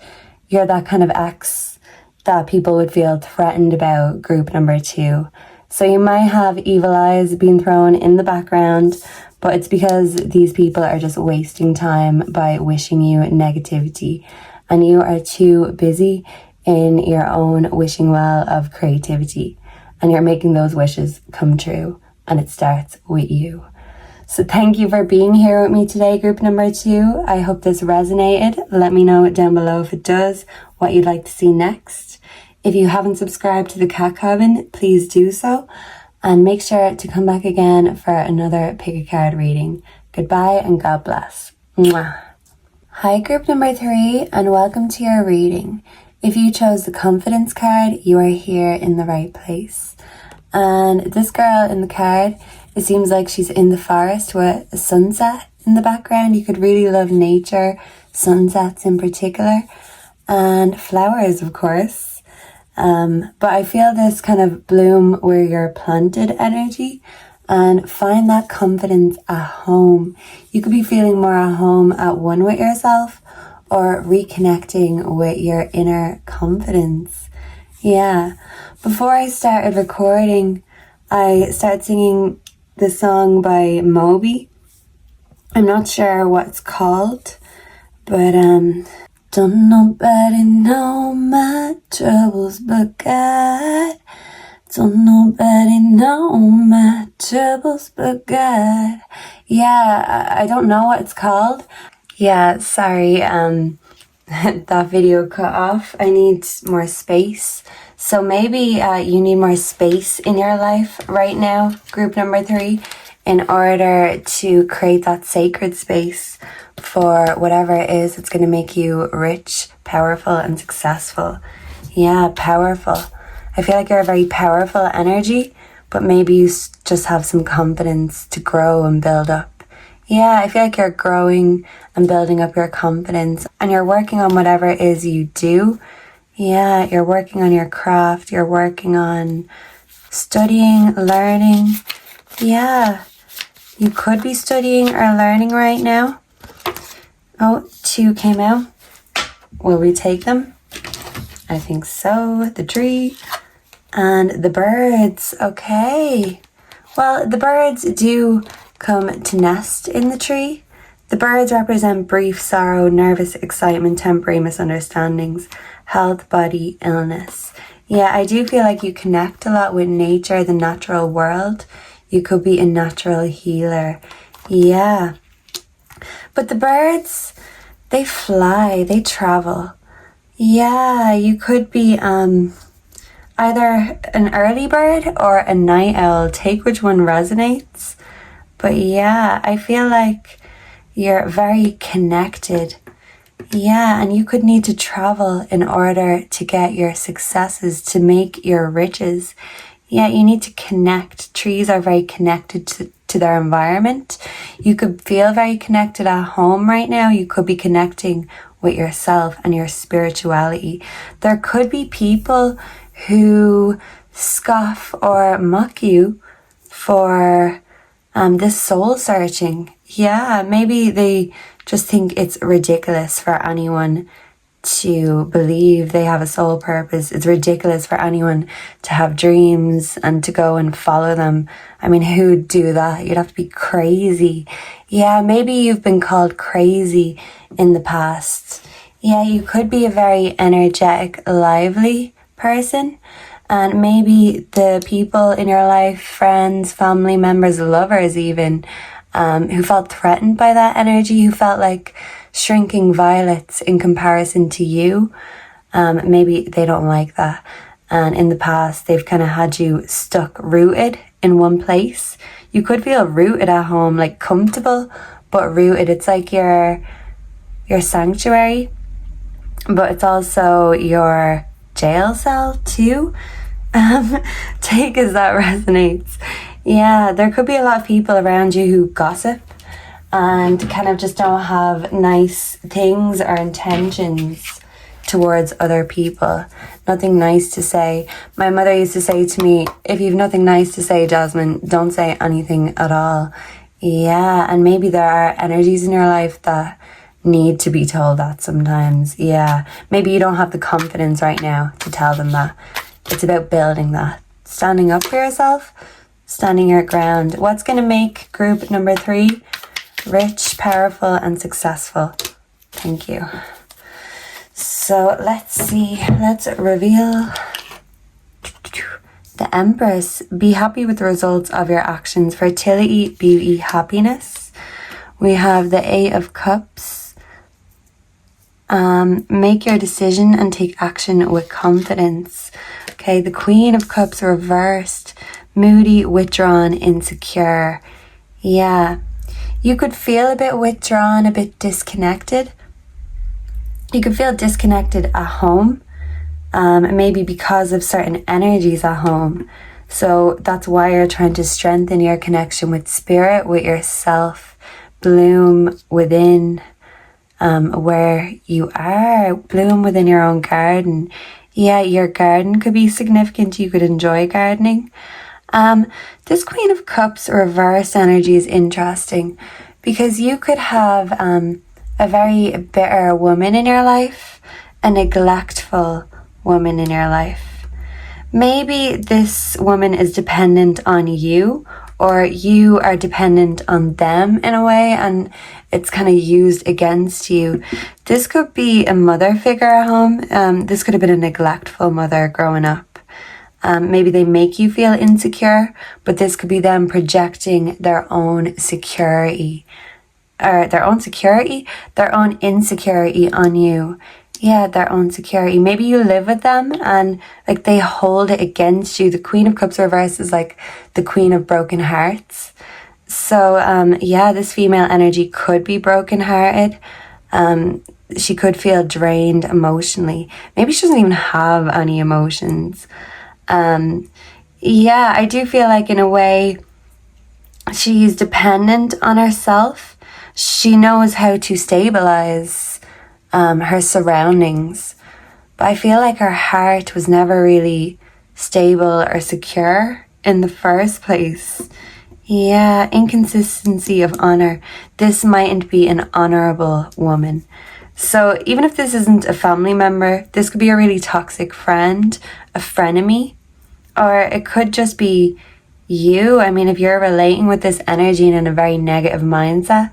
you're that kind of ex that people would feel threatened about, group number 2. So you might have evil eyes being thrown in the background, but it's because these people are just wasting time by wishing you negativity, and you are too busy in your own wishing well of creativity, and you're making those wishes come true, and it starts with you. So thank you for being here with me today, group number 2. I hope this resonated. Let me know down below if it does, what you'd like to see next. If you haven't subscribed to the Cat Cabin, please do so. And make sure to come back again for another Pickacard reading. Goodbye and God bless. Mwah. Hi, group number 3, and welcome to your reading. If you chose the confidence card, you are here in the right place. And this girl in the card, it seems like she's in the forest with a sunset in the background. You could really love nature, sunsets in particular, and flowers, of course. But I feel this kind of bloom where you're planted energy, and find that confidence at home. You could be feeling more at home at one with yourself, or reconnecting with your inner confidence. Yeah. Before I started recording, I started singing the song by Moby. I'm not sure what it's called, but don't nobody know my troubles but God. Don't nobody know my troubles but God. Yeah, I don't know what it's called. Yeah, sorry, that video cut off. I need more space. So maybe you need more space in your life right now, group number 3, in order to create that sacred space for whatever it is that's going to make you rich, powerful, and successful. Yeah, powerful. I feel like you're a very powerful energy, but maybe you just have some confidence to grow and build up. Yeah, I feel like you're growing and building up your confidence, and you're working on whatever it is you do. Yeah, you're working on your craft, you're working on studying, learning. Yeah, you could be studying or learning right now. Oh, 2 came out. Will we take them? I think so. The tree and the birds. Okay. Well, the birds do come to nest in the tree. The birds represent brief sorrow, nervous excitement, temporary misunderstandings, health, body, illness. Yeah, I do feel like you connect a lot with nature, the natural world. You could be a natural healer. Yeah. But the birds, they fly, they travel. Yeah, you could be either an early bird or a night owl. Take which one resonates. But yeah, I feel like you're very connected. Yeah, and you could need to travel in order to get your successes, to make your riches. Yeah, you need to connect. Trees are very connected to their environment. You could feel very connected at home right now. You could be connecting with yourself and your spirituality. There could be people who scoff or mock you for this soul searching. Yeah, maybe they just think it's ridiculous for anyone to believe they have a soul purpose. It's ridiculous for anyone to have dreams and to go and follow them. I mean, who'd do that? You'd have to be crazy. Yeah, maybe you've been called crazy in the past. Yeah, you could be a very energetic, lively person. And maybe the people in your life, friends, family members, lovers even, who felt threatened by that energy, who felt like shrinking violets in comparison to you, maybe they don't like that. And in the past, they've kind of had you stuck, rooted in one place. You could feel rooted at home, like comfortable, but rooted. It's like your sanctuary, but it's also your jail cell too. Take as that resonates. Yeah, there could be a lot of people around you who gossip and kind of just don't have nice things or intentions towards other people. Nothing nice to say. My mother used to say to me, if you've nothing nice to say, Jasmine, don't say anything at all. Yeah, and maybe there are energies in your life that need to be told that sometimes. Yeah, maybe you don't have the confidence right now to tell them that. It's about building that. Standing up for yourself, standing your ground. What's going to make group number 3 rich, powerful, and successful? Thank you. So let's see. Let's reveal the Empress. Be happy with the results of your actions. Fertility, beauty, happiness. We have the 8 of Cups. Make your decision and take action with confidence. Okay, the Queen of Cups reversed. Moody, withdrawn, insecure. Yeah, you could feel a bit withdrawn, a bit disconnected. You could feel disconnected at home, maybe because of certain energies at home. So that's why you're trying to strengthen your connection with spirit, with yourself. Bloom within where you are. Bloom within your own garden. Yeah, your garden could be significant. You could enjoy gardening. This Queen of Cups reverse energy is interesting because you could have a very bitter woman in your life, a neglectful woman in your life. Maybe this woman is dependent on you, or you are dependent on them in a way, and it's kind of used against you. This could be a mother figure at home. This could have been a neglectful mother growing up. Maybe they make you feel insecure, but this could be them projecting their own security, or their own insecurity on you. Yeah, their own security. Maybe you live with them and like they hold it against you. The Queen of Cups reverse is like the Queen of Broken Hearts. So yeah, this female energy could be brokenhearted. She could feel drained emotionally. Maybe she doesn't even have any emotions. Yeah, I do feel like in a way she's dependent on herself. She knows how to stabilize her surroundings, but I feel like her heart was never really stable or secure in the first place. Yeah, inconsistency of honor. This mightn't be an honorable woman. So even if this isn't a family member, this could be a really toxic friend, a frenemy, or it could just be you. I mean, if you're relating with this energy and in a very negative mindset,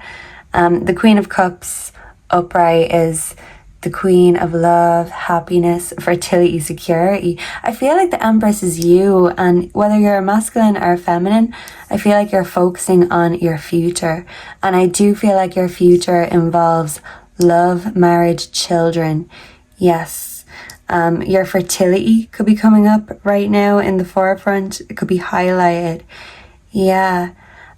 The Queen of Cups upright is the Queen of love, happiness, fertility, security. I feel like the Empress is you, and whether you're a masculine or a feminine, I feel like you're focusing on your future. And I do feel like your future involves love, marriage, children. Yes. Your fertility could be coming up right now in the forefront. It could be highlighted. Yeah.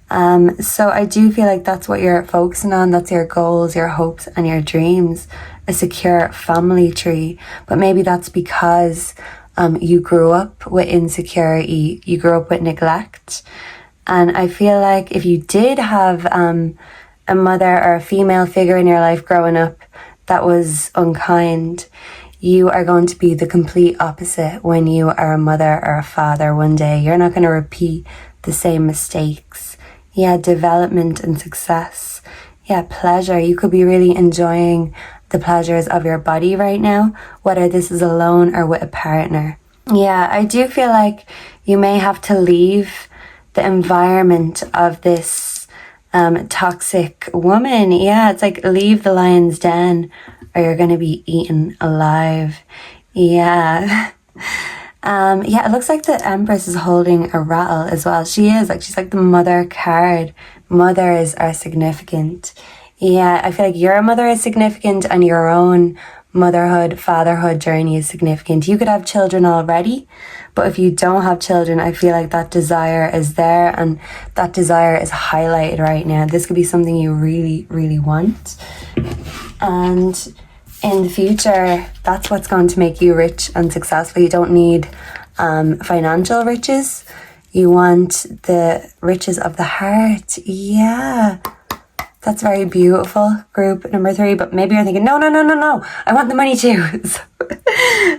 So I do feel like that's what you're focusing on. That's your goals, your hopes, and your dreams. A secure family tree. But maybe that's because you grew up with insecurity. You grew up with neglect. And I feel like if you did have a mother or a female figure in your life growing up that was unkind, you are going to be the complete opposite when you are a mother or a father one day. You're not going to repeat the same mistakes. Yeah, development and success. Yeah, pleasure. You could be really enjoying the pleasures of your body right now, whether this is alone or with a partner. Yeah, I do feel like you may have to leave the environment of this toxic woman. Yeah, it's like leave the lion's den or you're going to be eaten alive. Yeah. Yeah, it looks like the Empress is holding a rattle as well. She is, like, she's like the mother card. Mothers are significant. Yeah, I feel like your mother is significant and your own motherhood, fatherhood journey is significant. You could have children already, but if you don't have children, I feel like that desire is there and that desire is highlighted right now. This could be something you really, really want. And in the future, that's what's going to make you rich and successful. You don't need financial riches. You want the riches of the heart. Yeah. That's very beautiful, group number 3. But maybe you're thinking, no. I want the money too. So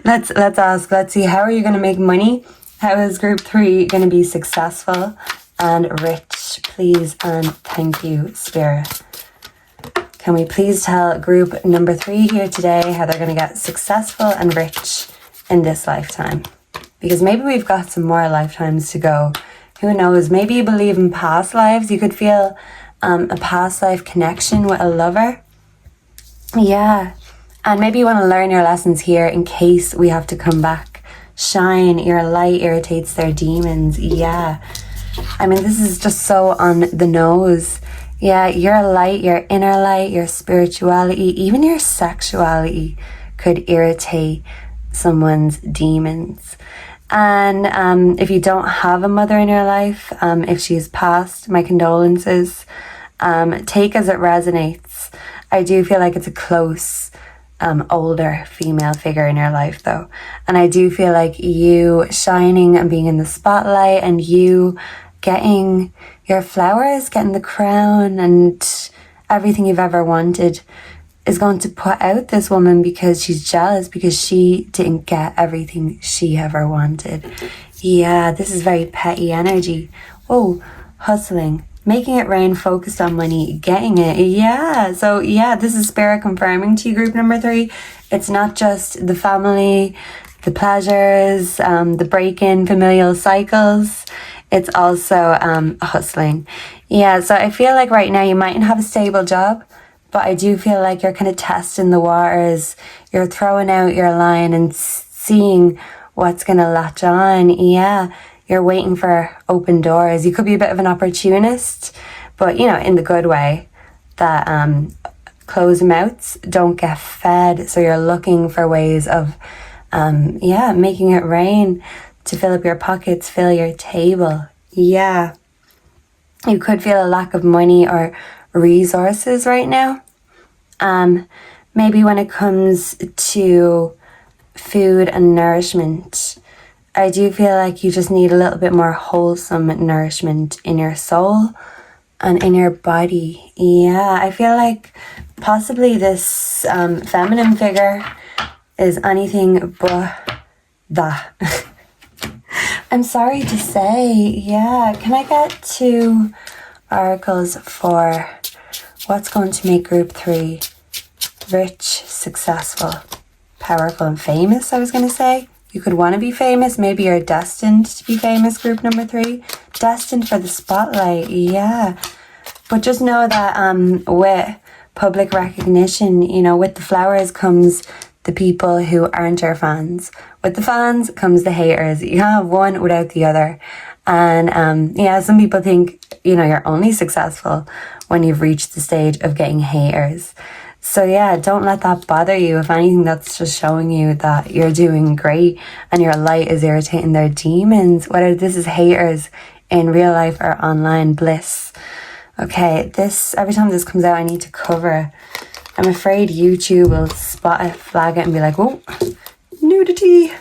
let's ask. Let's see. How are you going to make money? How is group 3 going to be successful and rich? Please and thank you, Spirit. Can we please tell group number 3 here today how they're going to get successful and rich in this lifetime? Because maybe we've got some more lifetimes to go. Who knows? Maybe you believe in past lives. You could feel a past life connection with a lover. Yeah. And maybe you want to learn your lessons here in case we have to come back. Shine. Your light irritates their demons. Yeah. I mean, this is just so on the nose. Yeah, your light, your inner light, your spirituality, even your sexuality could irritate someone's demons. And if you don't have a mother in your life, if she's passed, my condolences. Take as it resonates. I do feel like it's a close, older female figure in your life though. And I do feel like you shining and being in the spotlight and you getting your flowers, getting the crown and everything you've ever wanted is going to put out this woman because she's jealous because she didn't get everything she ever wanted. Yeah, this is very petty energy. Whoa, hustling, making it rain, focused on money, getting it. Yeah, so yeah, this is Spirit confirming to you, group number 3. It's not just the family, the pleasures, the break-in familial cycles. It's also hustling. Yeah, so I feel like right now you mightn't have a stable job, but I do feel like you're kind of testing the waters. You're throwing out your line and seeing what's going to latch on. Yeah, you're waiting for open doors. You could be a bit of an opportunist, but, you know, in the good way, that closed mouths don't get fed. So you're looking for ways of, making it rain to fill up your pockets, fill your table. Yeah. You could feel a lack of money or resources right now. Maybe when it comes to food and nourishment, I do feel like you just need a little bit more wholesome nourishment in your soul and in your body. Yeah, I feel like possibly this feminine figure is anything but that. I'm sorry to say. Yeah, can I get 2 oracles for what's going to make group 3 rich, successful, powerful, and famous? I was going to say. You could want to be famous. Maybe you're destined to be famous, group number 3. Destined for the spotlight. Yeah. But just know that with public recognition, you know, with the flowers comes the people who aren't your fans. With the fans comes the haters. You can't have one without the other. And yeah, some people think, you know, you're only successful when you've reached the stage of getting haters. So yeah, don't let that bother you. If anything, that's just showing you that you're doing great and your light is irritating their demons, whether this is haters in real life or online bliss. Okay, this, every time this comes out, I need to cover. I'm afraid YouTube will spot it, flag it, and be like, oh, nudity.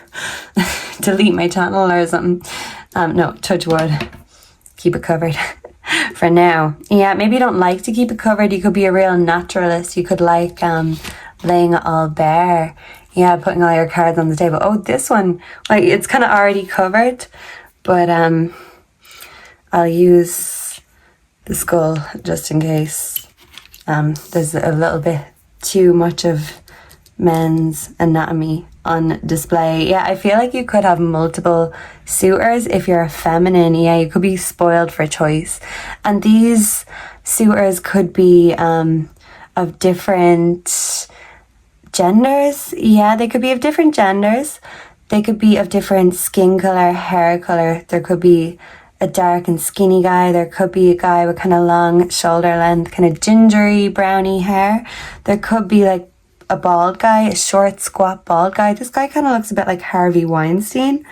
Delete my channel or something. No, touch wood. Keep it covered for now. Yeah, maybe you don't like to keep it covered. You could be a real naturalist. You could like laying it all bare. Yeah, putting all your cards on the table. Oh, this one, like it's kind of already covered, but I'll use the skull just in case there's a little bit too much of men's anatomy on display. Yeah, I feel like you could have multiple suitors if you're a feminine. Yeah, you could be spoiled for choice. And these suitors could be of different genders. Yeah, they could be of different genders. They could be of different skin color, hair color. There could be a dark and skinny guy. There could be a guy with kind of long shoulder length, kind of gingery browny hair. There could be like a bald guy, a short squat bald guy. This guy kind of looks a bit like Harvey Weinstein.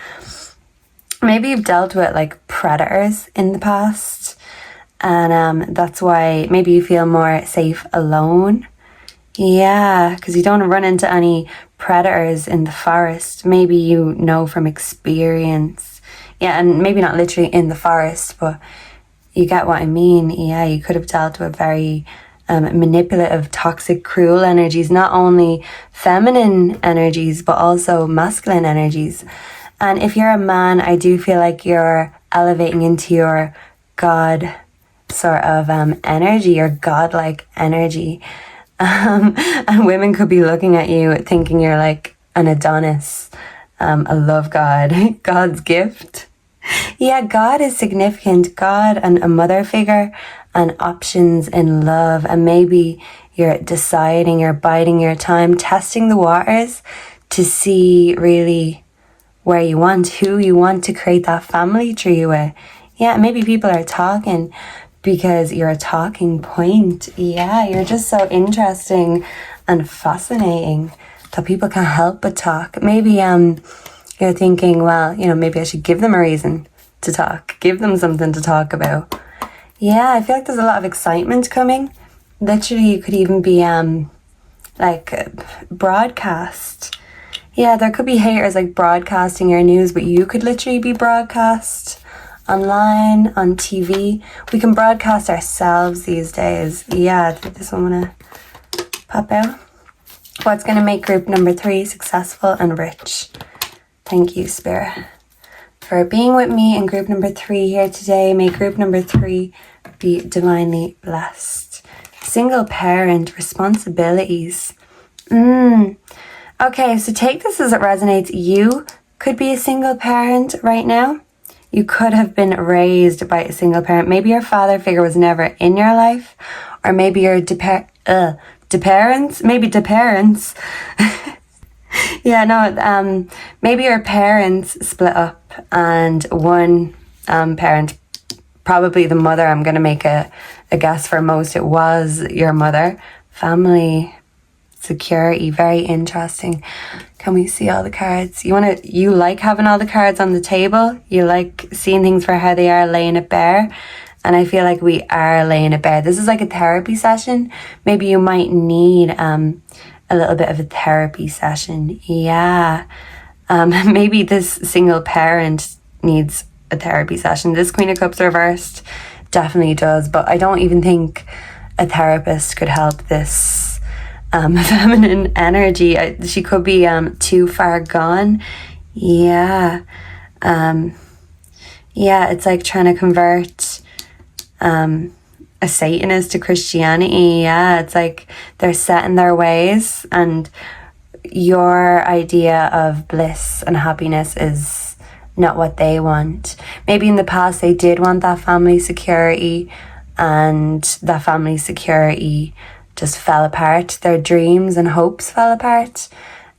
Maybe you've dealt with like predators in the past, and that's why maybe you feel more safe alone. Yeah, because you don't run into any predators in the forest. Maybe you know from experience. Yeah, and maybe not literally in the forest, but you get what I mean. Yeah, you could have dealt with very manipulative, toxic, cruel energies, not only feminine energies, but also masculine energies. And if you're a man, I do feel like you're elevating into your God sort of energy, your godlike energy. And women could be looking at you thinking you're like an Adonis, a love god, God's gift. Yeah, God is significant. God and a mother figure and options in love. And maybe you're deciding, you're biding your time, testing the waters to see really where you want, who you want to create that family tree with. Yeah, maybe people are talking because you're a talking point. Yeah, you're just so interesting and fascinating that people can't help but talk. Maybe you're thinking, well, you know, maybe I should give them a reason to talk, give them something to talk about. Yeah, I feel like there's a lot of excitement coming. Literally, you could even be like broadcast. Yeah, there could be haters like broadcasting your news, but you could literally be broadcast online, on TV. We can broadcast ourselves these days. Yeah, I think this one wanna pop out. What's gonna make group number 3 successful and rich? Thank you, Spirit, for being with me in group number 3 here today. May group number 3 be divinely blessed. Single parent responsibilities. Okay, so take this as it resonates. You could be a single parent right now. You could have been raised by a single parent. Maybe your father figure was never in your life, or maybe your parents. Yeah, no, maybe your parents split up and one parent, probably the mother, I'm going to make a guess for most, it was your mother. Family, security, very interesting. Can we see all the cards? You like having all the cards on the table? You like seeing things for how they are, laying it bare? And I feel like we are laying it bare. This is like a therapy session. Maybe you might need a little bit of a therapy session. Yeah. Maybe this single parent needs a therapy session. This Queen of Cups reversed definitely does, but I don't even think a therapist could help this feminine energy. She could be too far gone. Yeah. Yeah, it's like trying to convert a Satanist to Christianity. Yeah, it's like they're set in their ways, and your idea of bliss and happiness is not what they want. Maybe in the past they did want that family security, and that family security just fell apart. Their dreams and hopes fell apart.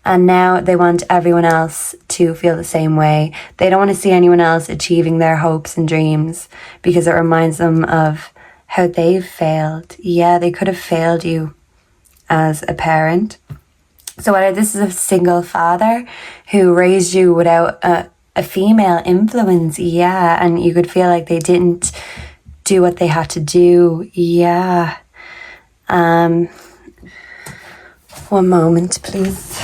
And now they want everyone else to feel the same way. They don't want to see anyone else achieving their hopes and dreams because it reminds them of how they've failed. Yeah, they could have failed you as a parent. So whether this is a single father who raised you without a female influence, yeah, and you could feel like they didn't do what they had to do, yeah. One moment, please.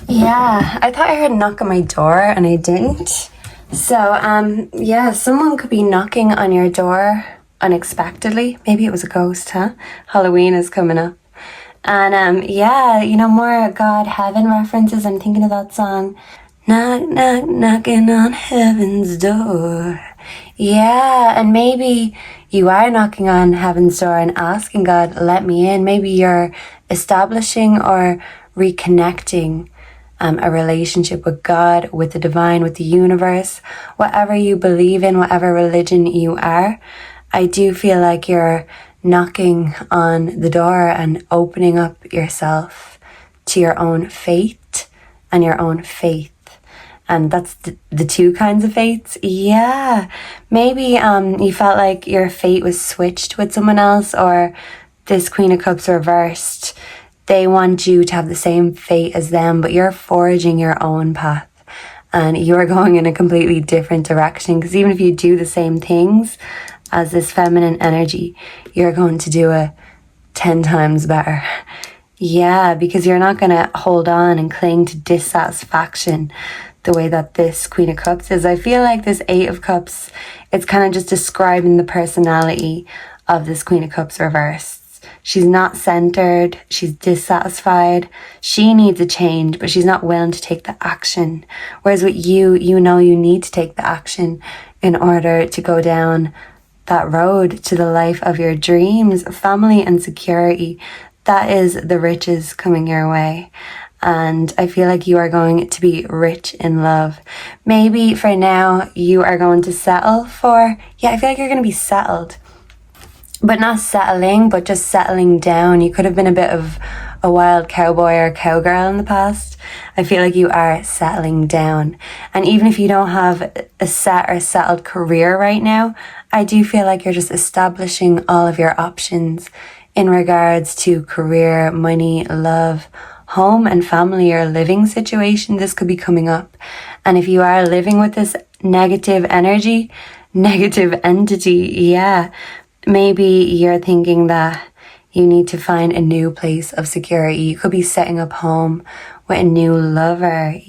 Yeah, I thought I heard a knock on my door and I didn't. So, yeah, someone could be knocking on your door unexpectedly. Maybe it was a ghost, huh? Halloween is coming up. And, yeah, you know, more God, heaven references. I'm thinking of that song. Knock, knock, knocking on heaven's door. Yeah, and maybe you are knocking on heaven's door and asking God, let me in. Maybe you're establishing or reconnecting a relationship with God, with the divine, with the universe, whatever you believe in, whatever religion you are. I do feel like you're knocking on the door and opening up yourself to your own fate and your own faith. And that's the two kinds of fates. Yeah. Maybe you felt like your fate was switched with someone else, or this Queen of Cups reversed. They want you to have the same fate as them, but you're forging your own path and you're going in a completely different direction. Because even if you do the same things as this feminine energy, you're going to do it 10 times better. Yeah, because you're not going to hold on and cling to dissatisfaction the way that this Queen of Cups is. I feel like this Eight of Cups, it's kind of just describing the personality of this Queen of Cups reversed. She's not centered. She's dissatisfied. She needs a change, but she's not willing to take the action. Whereas with you, you know you need to take the action in order to go down that road to the life of your dreams, family and security. That is the riches coming your way. And I feel like you are going to be rich in love. Maybe for now, you are going to settle for, I feel like you're going to be settled. But not settling, but just settling down. You could have been a bit of a wild cowboy or cowgirl in the past. I feel like you are settling down. And even if you don't have a set or settled career right now, I do feel like you're just establishing all of your options in regards to career, money, love, home and family or living situation. This could be coming up. And if you are living with this negative energy, negative entity, maybe you're thinking that you need to find a new place of security. You could be setting up home with a new lover.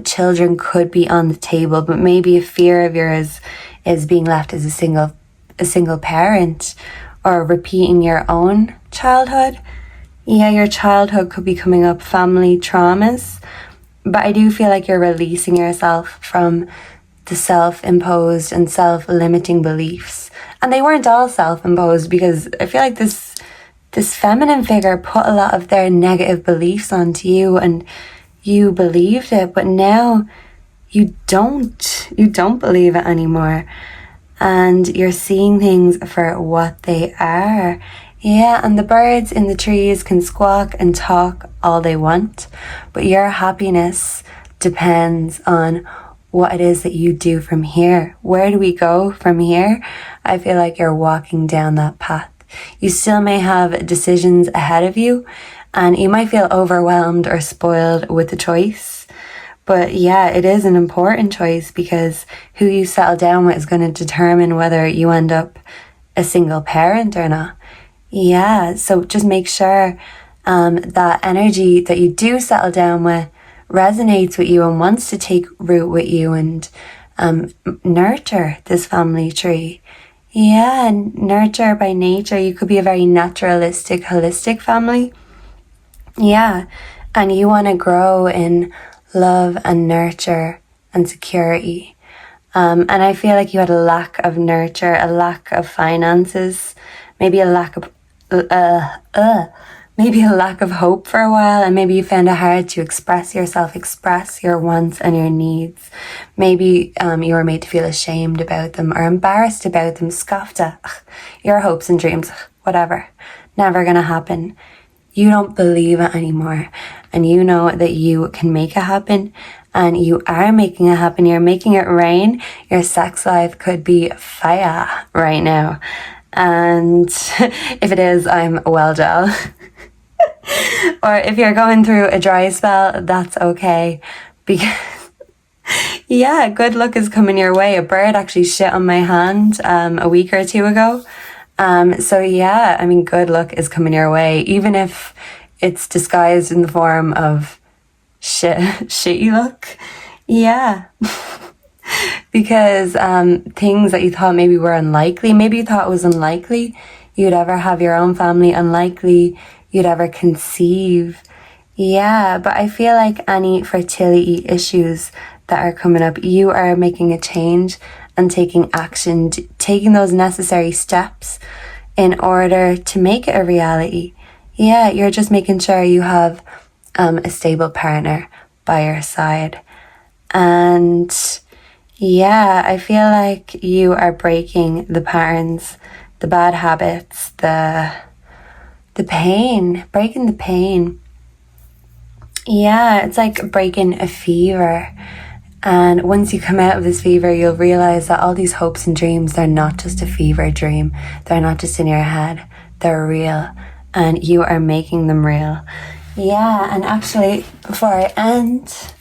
Children could be on the table, but maybe a fear of yours is being left as a single parent, or repeating your own childhood. Your childhood could be coming up, family traumas. But I do feel like you're releasing yourself from the self-imposed and self-limiting beliefs. And they weren't all self-imposed, because I feel like this feminine figure put a lot of their negative beliefs onto you and you believed it, but now you don't believe it anymore. And you're seeing things for what they are. And the birds in the trees can squawk and talk all they want, but your happiness depends on what it is that you do from here. Where do we go from here? I feel like you're walking down that path. You still may have decisions ahead of you, and you might feel overwhelmed or spoiled with the choice. But it is an important choice, because who you settle down with is going to determine whether you end up a single parent or not. So just make sure that energy that you do settle down with resonates with you and wants to take root with you, and nurture this family tree. Nurture by nature. You could be a very naturalistic, holistic family. And you want to grow in love and nurture and security. And I feel like you had a lack of nurture, a lack of finances. maybe a lack of maybe a lack of hope for a while, and maybe you found it hard to express yourself, express your wants and your needs. Maybe you were made to feel ashamed about them or embarrassed about them, scoffed at. Your hopes and dreams, whatever, never gonna happen. You don't believe it anymore, and you know that you can make it happen, and you are making it happen. You're making it rain. Your sex life could be fire right now, and if it is, I'm well gel. Or if you're going through a dry spell, that's okay, because yeah, good luck is coming your way. A bird actually shit on my hand a week or two ago. So yeah, I mean, good luck is coming your way, even if it's disguised in the form of shitty luck. Yeah. Because things that you thought maybe were unlikely, maybe you thought it was unlikely you'd ever have your own family, unlikely you'd ever conceive. Yeah, but I feel like any fertility issues that are coming up, you are making a change and taking action, taking those necessary steps in order to make it a reality. Yeah, you're just making sure you have a stable partner by your side. And yeah, I feel like you are breaking the patterns, the bad habits, the pain, breaking the pain. Yeah, it's like breaking a fever. And once you come out of this fever, you'll realize that all these hopes and dreams, they're not just a fever dream. They're not just in your head. They're real. And you are making them real. Yeah, and actually, before I end,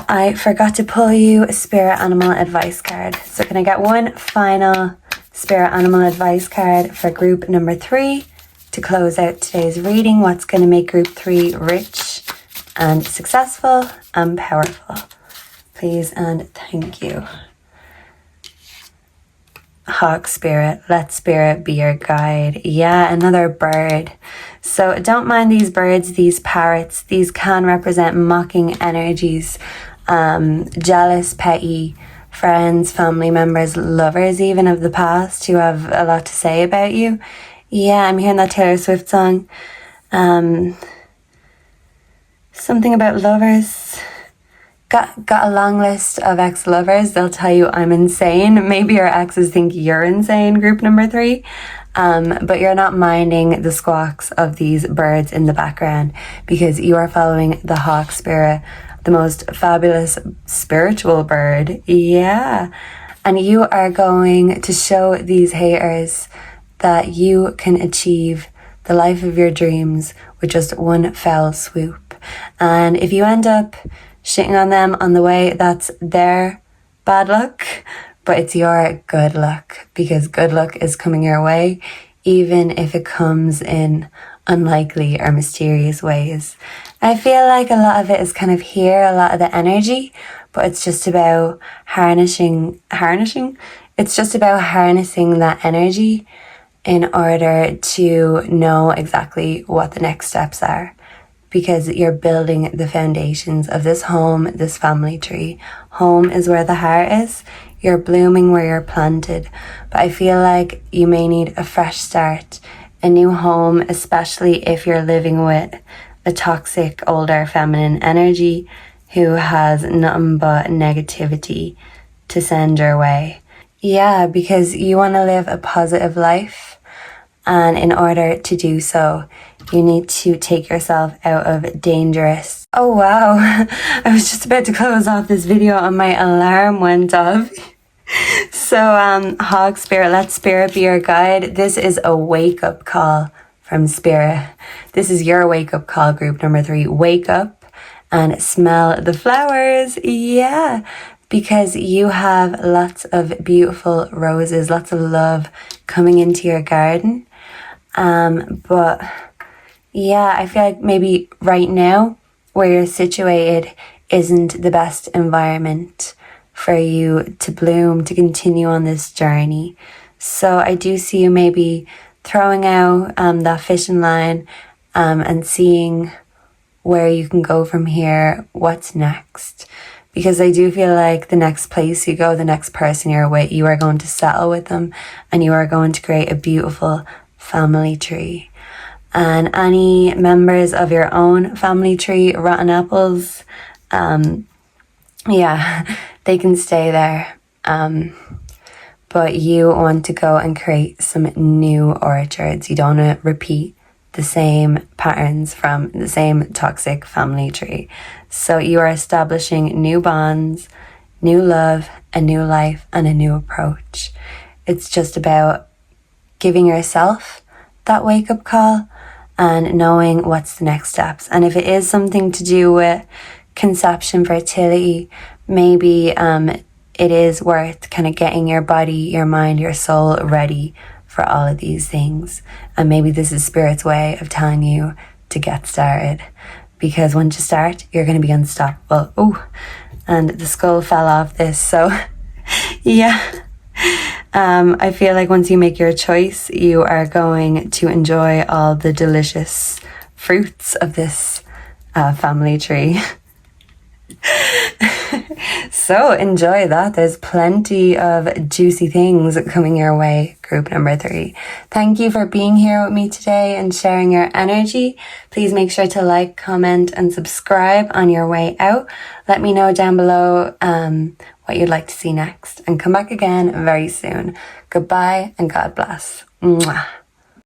I forgot to pull you a spirit animal advice card. So can I get one final spirit animal advice card for group number 3 to close out today's reading? What's going to make group 3 rich and successful and powerful? Please and thank you. Hawk spirit, let spirit be your guide. Yeah, another bird. So don't mind these birds, these parrots. These can represent mocking energies, jealous, petty friends, family members, lovers even of the past who have a lot to say about you. Yeah, I'm hearing that Taylor Swift song. Something about lovers. Got a long list of ex-lovers. They'll tell you I'm insane. Maybe your exes think you're insane, group number 3. But you're not minding the squawks of these birds in the background, because you are following the hawk spirit, the most fabulous spiritual bird. Yeah. And you are going to show these haters that you can achieve the life of your dreams with just one fell swoop. And if you end up shitting on them on the way, that's their bad luck, but it's your good luck, because good luck is coming your way, even if it comes in unlikely or mysterious ways. I feel like a lot of it is kind of here, a lot of the energy, but it's just about harnessing. It's just about harnessing that energy in order to know exactly what the next steps are, because you're building the foundations of this home, this family tree. Home is where the heart is. You're blooming where you're planted. But I feel like you may need a fresh start, a new home, especially if you're living with a toxic older feminine energy who has nothing but negativity to send your way. Yeah, because you want to live a positive life, and in order to do so, you need to take yourself out of dangerous. Oh wow, I was just about to close off this video and my alarm went off. So hawk spirit, let spirit be your guide. This is a wake-up call from spirit. This is your wake-up call, group number 3. Wake up and smell the flowers. Yeah, because you have lots of beautiful roses, lots of love coming into your garden. But yeah, I feel like maybe right now where you're situated isn't the best environment for you to bloom, to continue on this journey. So I do see you maybe throwing out that fishing line and seeing where you can go from here, what's next. because I do feel like the next place you go, the next person you're with, you are going to settle with them and you are going to create a beautiful family tree. And any members of your own family tree, rotten apples, yeah, they can stay there. But you want to go and create some new orchards. You don't want to repeat the same patterns from the same toxic family tree. So you are establishing new bonds, new love, a new life, and a new approach. It's just about giving yourself that wake-up call and knowing what's the next steps. And if it is something to do with conception, fertility, maybe it is worth kind of getting your body, your mind, your soul ready for all of these things. And maybe this is Spirit's way of telling you to get started, because once you start, you're going to be unstoppable. Oh, and the skull fell off this. So yeah, I feel like once you make your choice, you are going to enjoy all the delicious fruits of this family tree. So enjoy that. There's plenty of juicy things coming your way, group number 3. Thank you for being here with me today and sharing your energy. Please make sure to like, comment, and subscribe on your way out. Let me know down below what you'd like to see next, and come back again very soon. Goodbye and God bless. Mwah.